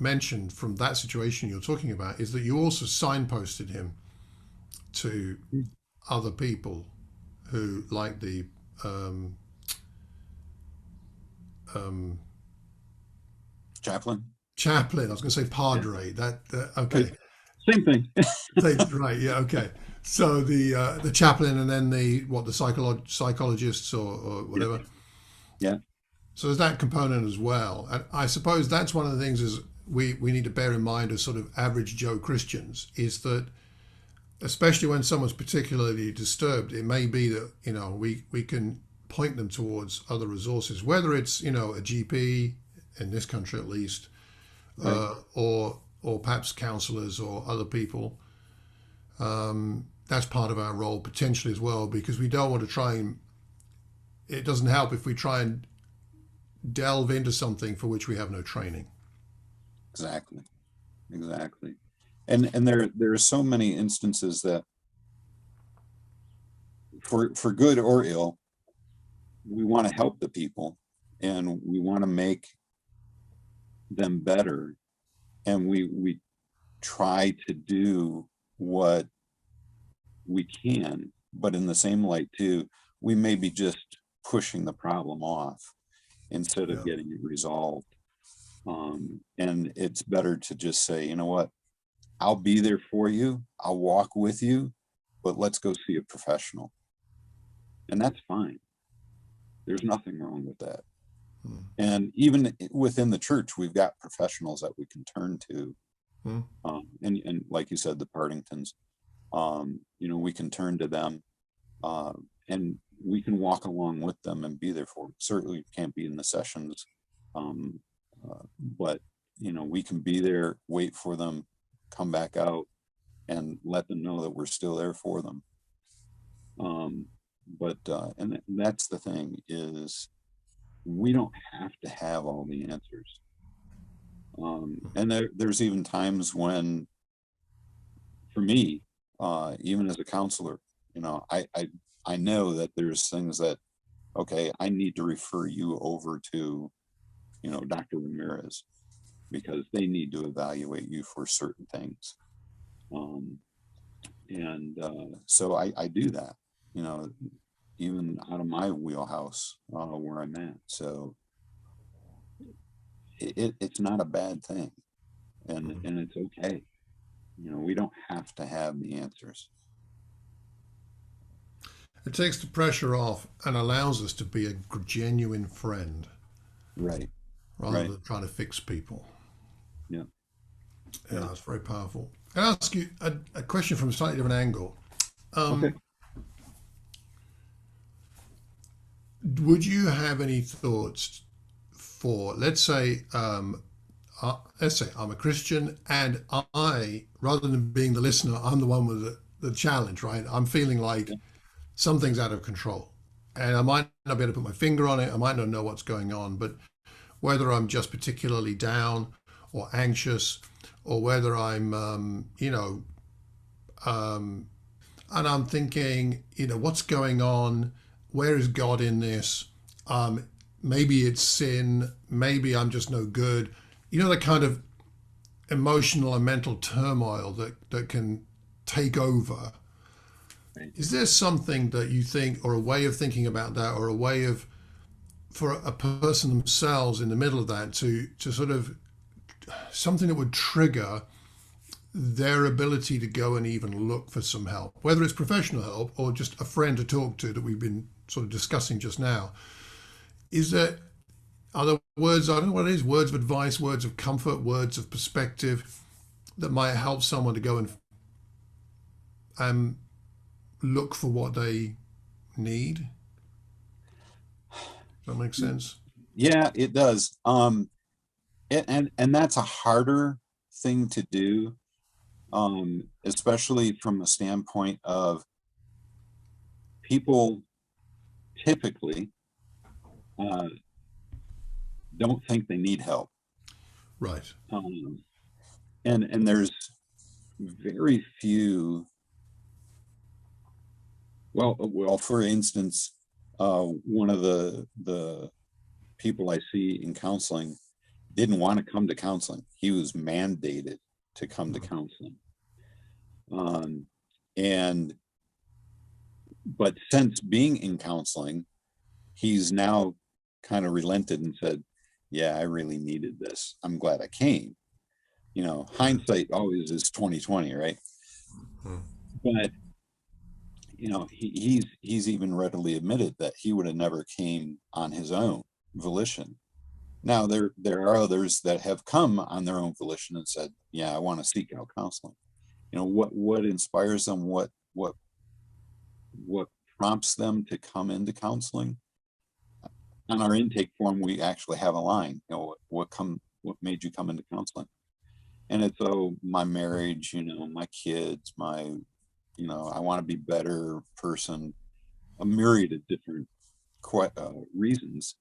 mentioned from that situation you're talking about is that you also signposted him to other people who, like the um, um, Chaplain. chaplain. I was going to say Yeah. padre. That okay. Same thing. Right. Yeah. Okay. So the chaplain, and then the psychologists or Yeah. whatever. Yeah. So there's that component as well. And I suppose that's one of the things is we need to bear in mind as sort of average Joe Christians is that, especially when someone's particularly disturbed, it may be that, we can point them towards other resources, whether it's, a GP in this country at least, Right. or perhaps counselors or other people. That's part of our role potentially as well, because we don't want to try and, it doesn't help if we try and delve into something for which we have no training. Exactly. Exactly. And there are so many instances that for good or ill, we want to help the people and we want to make them better, and we try to do what we can, but in the same light too, we may be just pushing the problem off instead of Yeah. getting it resolved. And it's better to just say, you know what, I'll be there for you, I'll walk with you, but let's go see a professional. And that's fine. There's nothing wrong with that. Hmm. And even within the church, we've got professionals that we can turn to. Hmm. And like you said, the Partingtons, we can turn to them, and we can walk along with them and be there for them. Certainly can't be in the sessions, but we can be there, wait for them, come back out, and let them know that we're still there for them. And that's the thing is we don't have to have all the answers. And there's even times when, for me, even as a counselor, I know that there's things that, okay, I need to refer you over to, Dr. Ramirez, because they need to evaluate you for certain things. So I do that, even out of my wheelhouse, where I'm at. So it's not a bad thing, and it's okay. We don't have to have the answers. It takes the pressure off and allows us to be a genuine friend Right. rather Right. than trying to fix people. Yeah. Yeah, Yeah. that's very powerful. Can I ask you a question from a slightly different angle? Okay. Would you have any thoughts for, let's say I'm a Christian and I, rather than being the listener, I'm the one with the challenge, right? I'm feeling like Yeah. something's out of control. And I might not be able to put my finger on it. I might not know what's going on, but whether I'm just particularly down or anxious, or whether I'm, and I'm thinking, what's going on? Where is God in this? Maybe it's sin. Maybe I'm just no good. The kind of emotional and mental turmoil that can take over. Right. Is there something that you think, or a way of thinking about that, or a way of, for a person themselves in the middle of that, to sort of something that would trigger their ability to go and even look for some help, whether it's professional help or just a friend to talk to that we've been sort of discussing just now? Are there words, I don't know what it is, words of advice, words of comfort, words of perspective that might help someone to go and look for what they need? Does that make sense? Yeah, it does. And that's a harder thing to do, especially from a standpoint of people typically uh, don't think they need help. Right. And there's very few. Well, for instance, one of the people I see in counseling didn't want to come to counseling. He was mandated to come to counseling. Um, and but since being in counseling, he's now kind of relented and said, yeah, I really needed this. I'm glad I came. Hindsight always is 2020, right? But he's even readily admitted that he would have never came on his own volition. Now there are others that have come on their own volition and said, yeah, I want to seek out counseling. What inspires them, what prompts them to come into counseling. On our intake form, we actually have a line, what made you come into counseling? And it's, my marriage, my kids, I want to be a better person, a myriad of different reasons.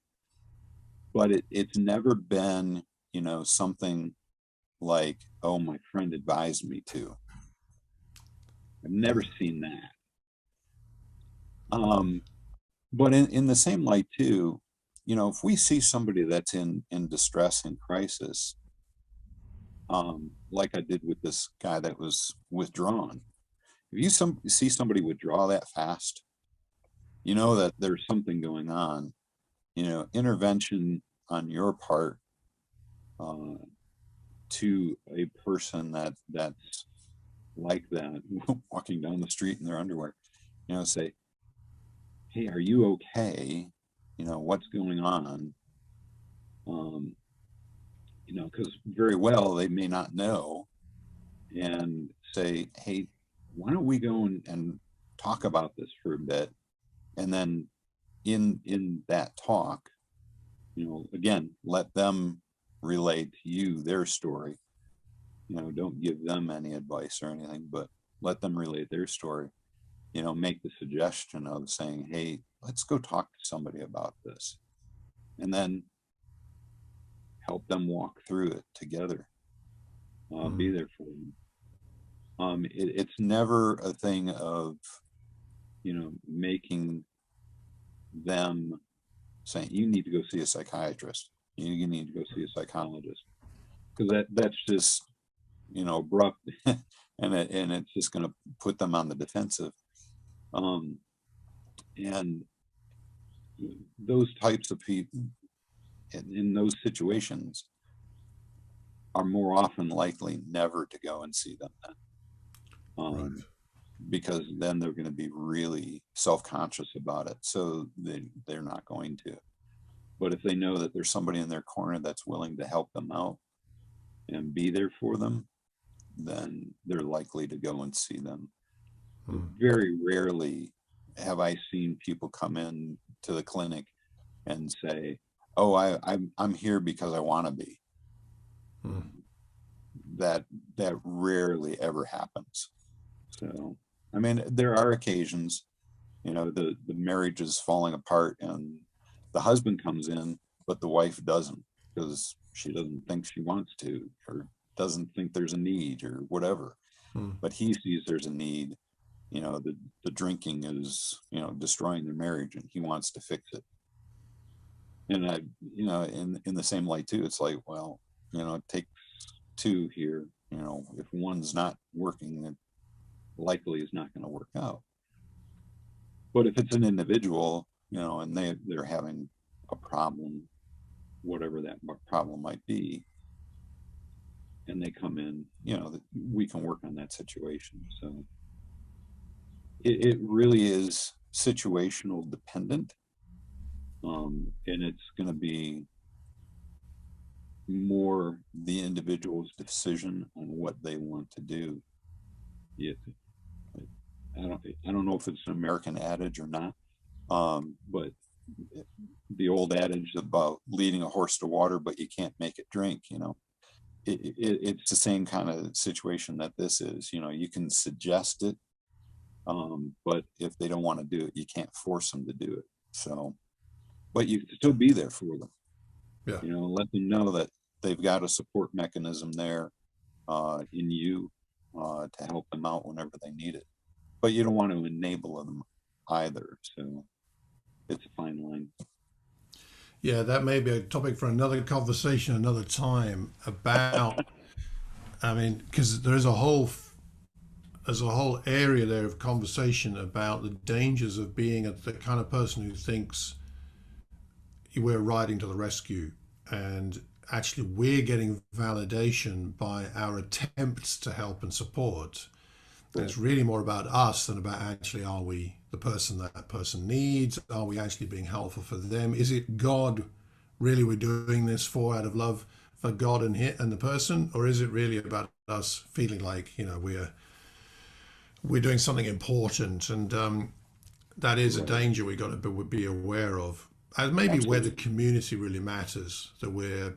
But it's never been, something like, oh, my friend advised me to. I've never seen that. But in the same light too, if we see somebody that's in distress and crisis, like I did with this guy that was withdrawn, if you see somebody withdraw that fast, you know that there's something going on. Intervention on your part to a person that's like that, walking down the street in their underwear, say, hey, are you okay? What's going on? Because very well they may not know, and say, hey, why don't we go and talk about this for a bit? And then in that talk, again, let them relate to you their story. Don't give them any advice or anything, but let them relate their story. Make the suggestion of saying, hey, let's go talk to somebody about this, and then help them walk through it together. Be there for them. It's never a thing of, making them saying, you need to go see a psychiatrist, you need to go see a psychologist, because that's just, abrupt, and it's just going to put them on the defensive. And those types of people in those situations are more often likely never to go and see them then. Right. Because then they're going to be really self-conscious about it, so they're not going to. But if they know that there's somebody in their corner that's willing to help them out and be there for them, then they're likely to go and see them. Very rarely have I seen people come in to the clinic and say, oh, I'm here because I want to be. That rarely ever happens. So, I mean, there are occasions, the marriage is falling apart and the husband comes in, but the wife doesn't, because she doesn't think she wants to, or doesn't think there's a need, or whatever. But he sees there's a need. The drinking is, destroying their marriage, and he wants to fix it. And I, in the same light too, it's like, well, it takes two here. If one's not working, it likely is not going to work out. But if it's an individual, and they're having a problem, whatever that problem might be, and they come in, we can work on that situation. So it really is situational dependent. And it's going to be more the individual's decision on what they want to do. I don't know if it's an American adage or not, but the old adage about leading a horse to water, but you can't make it drink. It's the same kind of situation that this is. You can suggest it, but if they don't want to do it, you can't force them to do it. So but you can still be there for them. Yeah. Let them know that they've got a support mechanism there in you to help them out whenever they need it. But you don't want to enable them either. So it's a fine line. Yeah, that may be a topic for another conversation another time about, I mean, because there's a whole area there of conversation about the dangers of being the kind of person who thinks we're riding to the rescue, and actually we're getting validation by our attempts to help and support. And it's really more about us than about actually, are we the person that person needs? Are we actually being helpful for them? Is it God really we're doing this for, out of love for God and the person? Or is it really about us feeling like, we're doing something important? And that is a danger we got to be aware of. And maybe where the community really matters, that we're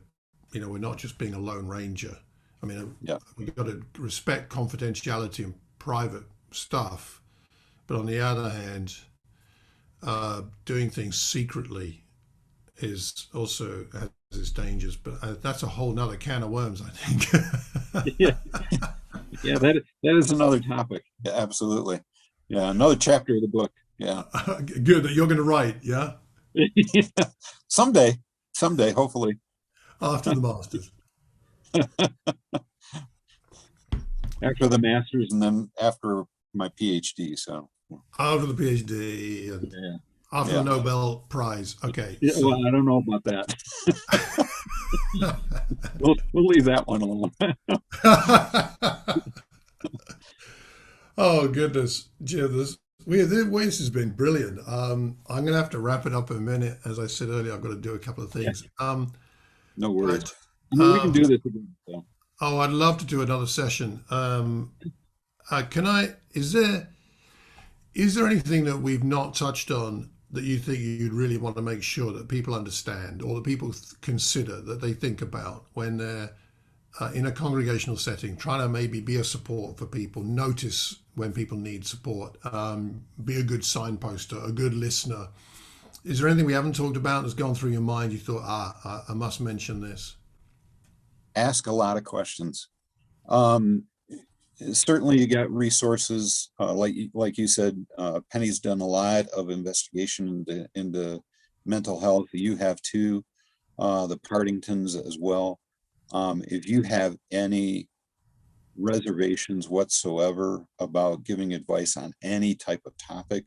not just being a lone ranger. I mean, we've got to respect confidentiality and private stuff, but on the other hand, doing things secretly is also has its dangers. But that's a whole nother can of worms, I think. Yeah, that is another topic. Yeah, absolutely. Yeah, another chapter of the book. Yeah. Good that you're going to write. Yeah. Yeah. Someday, hopefully. After the masters. After the masters, and then after my PhD. So after the PhD and after the Nobel Prize. Okay. Yeah, so. Well, I don't know about that. we'll leave that one alone. Oh goodness, Jim, this has been brilliant. I'm going to have to wrap it up in a minute. As I said earlier, I've got to do a couple of things. No worries. We can do this again. So. Oh, I'd love to do another session. Is there anything that we've not touched on that you think you'd really want to make sure that people understand, or that people consider, that they think about when they're in a congregational setting, trying to maybe be a support for people, notice when people need support, be a good signposter, a good listener? Is there anything we haven't talked about that's gone through your mind? You thought, I must mention this. Ask a lot of questions. Certainly you got resources, like you said, Penny's done a lot of investigation into mental health. You have too, the Partingtons as well. If you have any reservations whatsoever about giving advice on any type of topic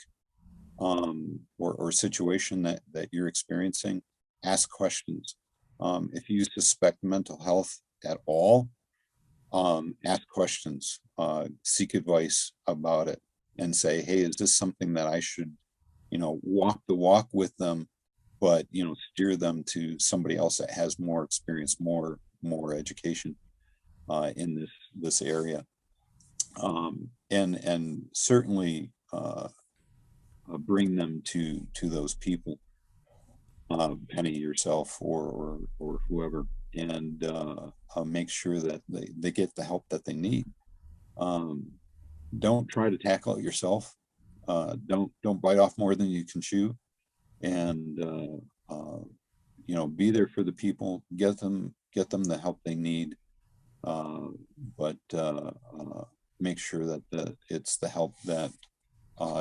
or situation that you're experiencing, ask questions. If you suspect mental health at all, ask questions, seek advice about it, and say, hey, is this something that I should, walk the walk with them, but, steer them to somebody else that has more experience, more education in this area. And certainly bring them to those people, Penny, yourself, or whoever, and make sure that they get the help that they need. Don't try to tackle it yourself. Don't bite off more than you can chew, and be there for the people. Get them the help they need, but make sure that it's the help that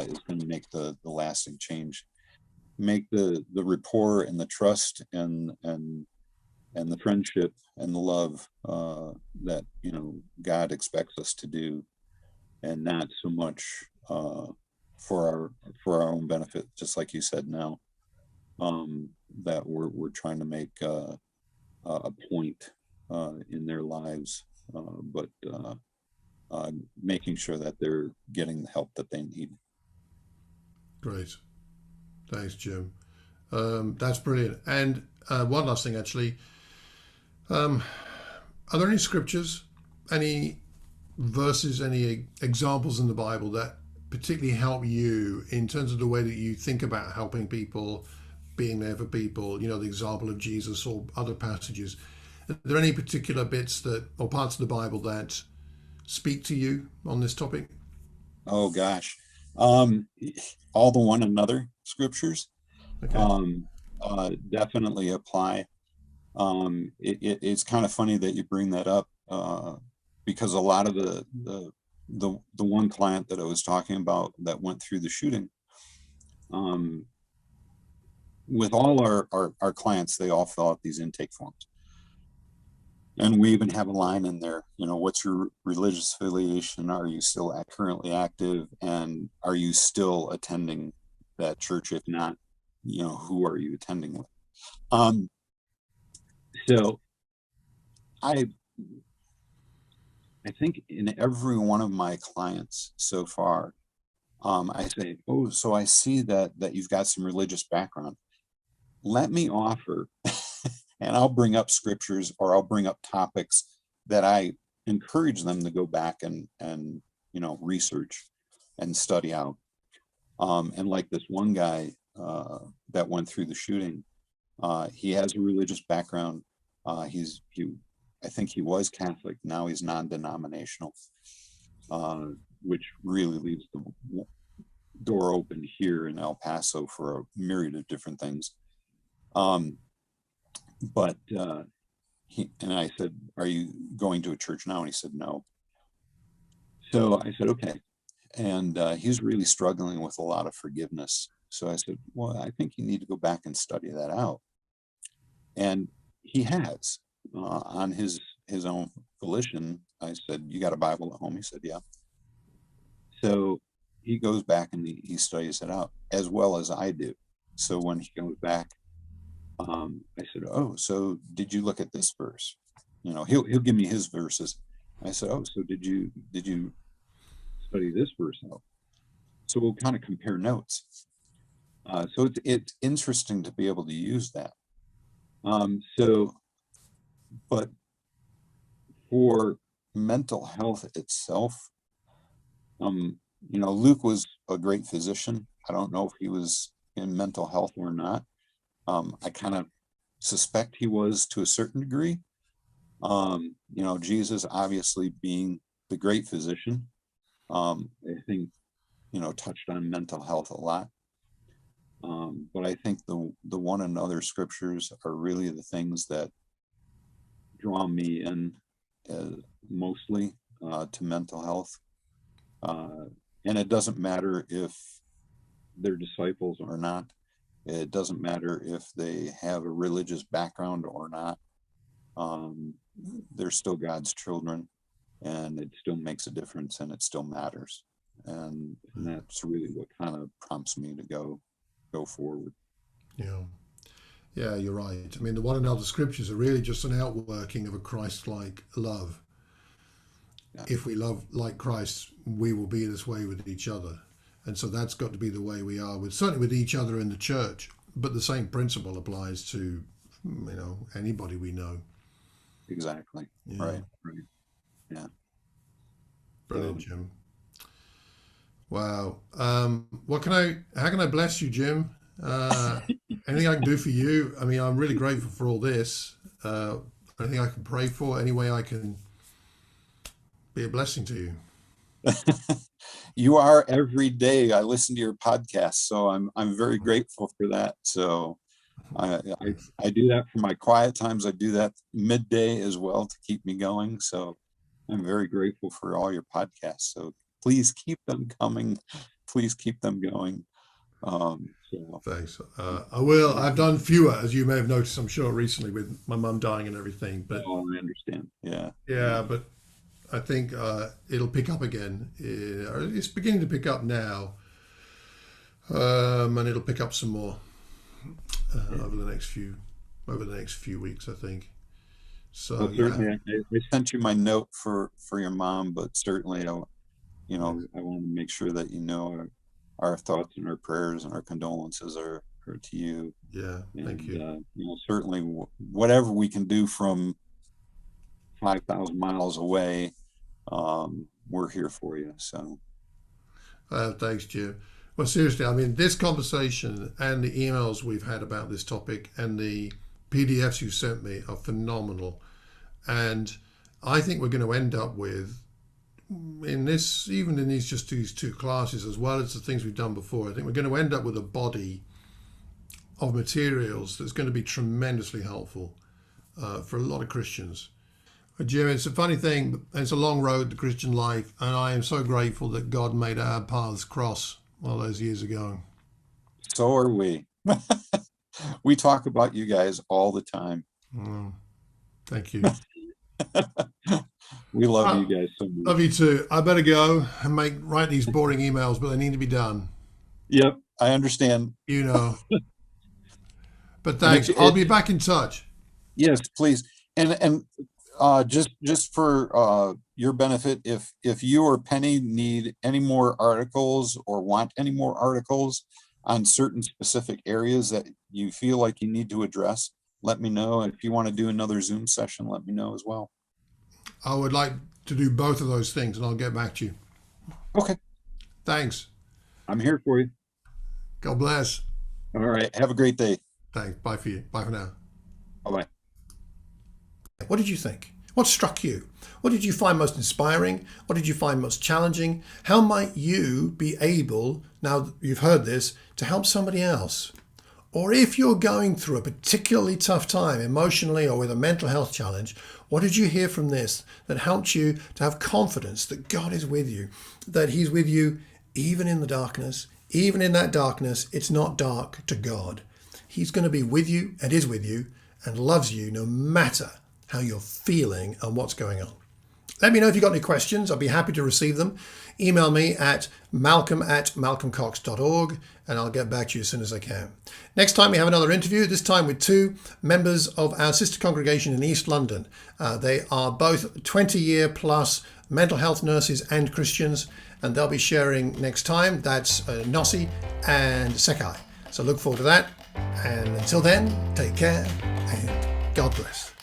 is going to make the lasting change, make the rapport and the trust and the friendship and the love that God expects us to do, and not so much for our own benefit, just like you said now, that we're trying to make a point in their lives, but making sure that they're getting the help that they need. Great. Thanks, Jim. That's brilliant. And one last thing, actually. Are there any scriptures, any verses, any examples in the Bible that particularly help you in terms of the way that you think about helping people, being there for people? The example of Jesus or other passages. Are there any particular bits or parts of the Bible that speak to you on this topic? Oh gosh, all the one another scriptures. Okay. definitely apply. It's kind of funny that you bring that up, because a lot of the one client that I was talking about that went through the shooting, with all our clients, they all fill out these intake forms. And we even have a line in there, what's your religious affiliation? Are you still currently active? And are you still attending that church? If not, who are you attending with? So I think in every one of my clients so far, I say, oh, so I see that you've got some religious background. Let me offer, and I'll bring up scriptures, or I'll bring up topics that I encourage them to go back and research and study out. And like this one guy that went through the shooting, he has a religious background. I think he was Catholic. Now he's non-denominational, which really leaves the door open here in El Paso for a myriad of different things. But and I said, are you going to a church now? And he said, no. So I said, okay. And he's really struggling with a lot of forgiveness. So I said, well, I think you need to go back and study that out. And he has, on his own volition. I said, you got a Bible at home? He said, yeah. So he goes back and he studies it out, as well as I do. So when he goes back, I said, oh, so did you look at this verse? He'll give me his verses. I said, oh, so did you study this verse out? So we'll kind of compare notes. So it's interesting to be able to use that. But for mental health itself, Luke was a great physician. I don't know if he was in mental health or not. I kind of suspect he was to a certain degree. Jesus obviously being the great physician, I think, touched on mental health a lot. But I think the one and other scriptures are really the things that draw me in mostly to mental health. And it doesn't matter if they're disciples or not. It doesn't matter if they have a religious background or not. They're still God's children, and it still makes a difference, and it still matters. And that's really what kind of prompts me to go forward. Yeah, you're right. I mean, the one and other scriptures are really just an outworking of a Christ-like love. Yeah. If we love like Christ, we will be this way with each other. And so that's got to be the way we are, certainly with each other in the church. But the same principle applies to, anybody we know. Exactly. Yeah. Right. Yeah. Brilliant, Jim. Wow. How can I bless you, Jim? Anything I can do for you? I mean, I'm really grateful for all this. Anything I can pray for? Any way I can be a blessing to you? You are every day. I listen to your podcast, so I'm very grateful for that. So I do that for my quiet times. I do that midday as well to keep me going. So I'm very grateful for all your podcasts. So please keep them coming. Please keep them going. Thanks. I will. I've done fewer, as you may have noticed, I'm sure, recently with my mum dying and everything. But I understand. Yeah. Yeah, but I think it'll pick up again. It's beginning to pick up now, and it'll pick up some more over the next few weeks, I think. So certainly, I sent you my note for your mom, but certainly, I want to make sure that our thoughts and our prayers and our condolences are to you. Yeah, thank you. Certainly, whatever we can do from 5,000 miles away, we're here for you. So, thanks, Jim. Well, seriously, I mean, this conversation and the emails we've had about this topic and the PDFs you sent me are phenomenal, and I think we're going to end up with, in these two classes, as well as the things we've done before, I think we're going to end up with a body of materials that's going to be tremendously helpful for a lot of Christians. Jim, it's a funny thing. It's a long road to Christian life, and I am so grateful that God made our paths cross all those years ago. So are we. We talk about you guys all the time. Thank you. We love you guys so much. Love you too. I better go and write these boring emails, but they need to be done. Yep, I understand. You know. But thanks. I'll be back in touch. Yes, please. And just for your benefit, if you or Penny need any more articles or want any more articles on certain specific areas that you feel like you need to address, let me know. If you want to do another Zoom session, let me know as well. I would like to do both of those things, and I'll get back to you. Okay. Thanks. I'm here for you. God bless. All right. Have a great day. Thanks. Bye for you. Bye for now. Bye-bye. What did you think? What struck you? What did you find most inspiring? What did you find most challenging? How might you be able, now that you've heard this, to help somebody else? Or if you're going through a particularly tough time emotionally or with a mental health challenge, what did you hear from this that helped you to have confidence that God is with you, that He's with you even in the darkness, even in that darkness, it's not dark to God. He's going to be with you and is with you and loves you no matter how you're feeling and what's going on. Let me know if you've got any questions. I'll be happy to receive them. Email me at malcolm@malcolmcox.org and I'll get back to you as soon as I can. Next time we have another interview, this time with two members of our sister congregation in East London. They are both 20-year plus mental health nurses and Christians, and they'll be sharing next time. That's Nossi and Sekai. So look forward to that. And until then, take care and God bless.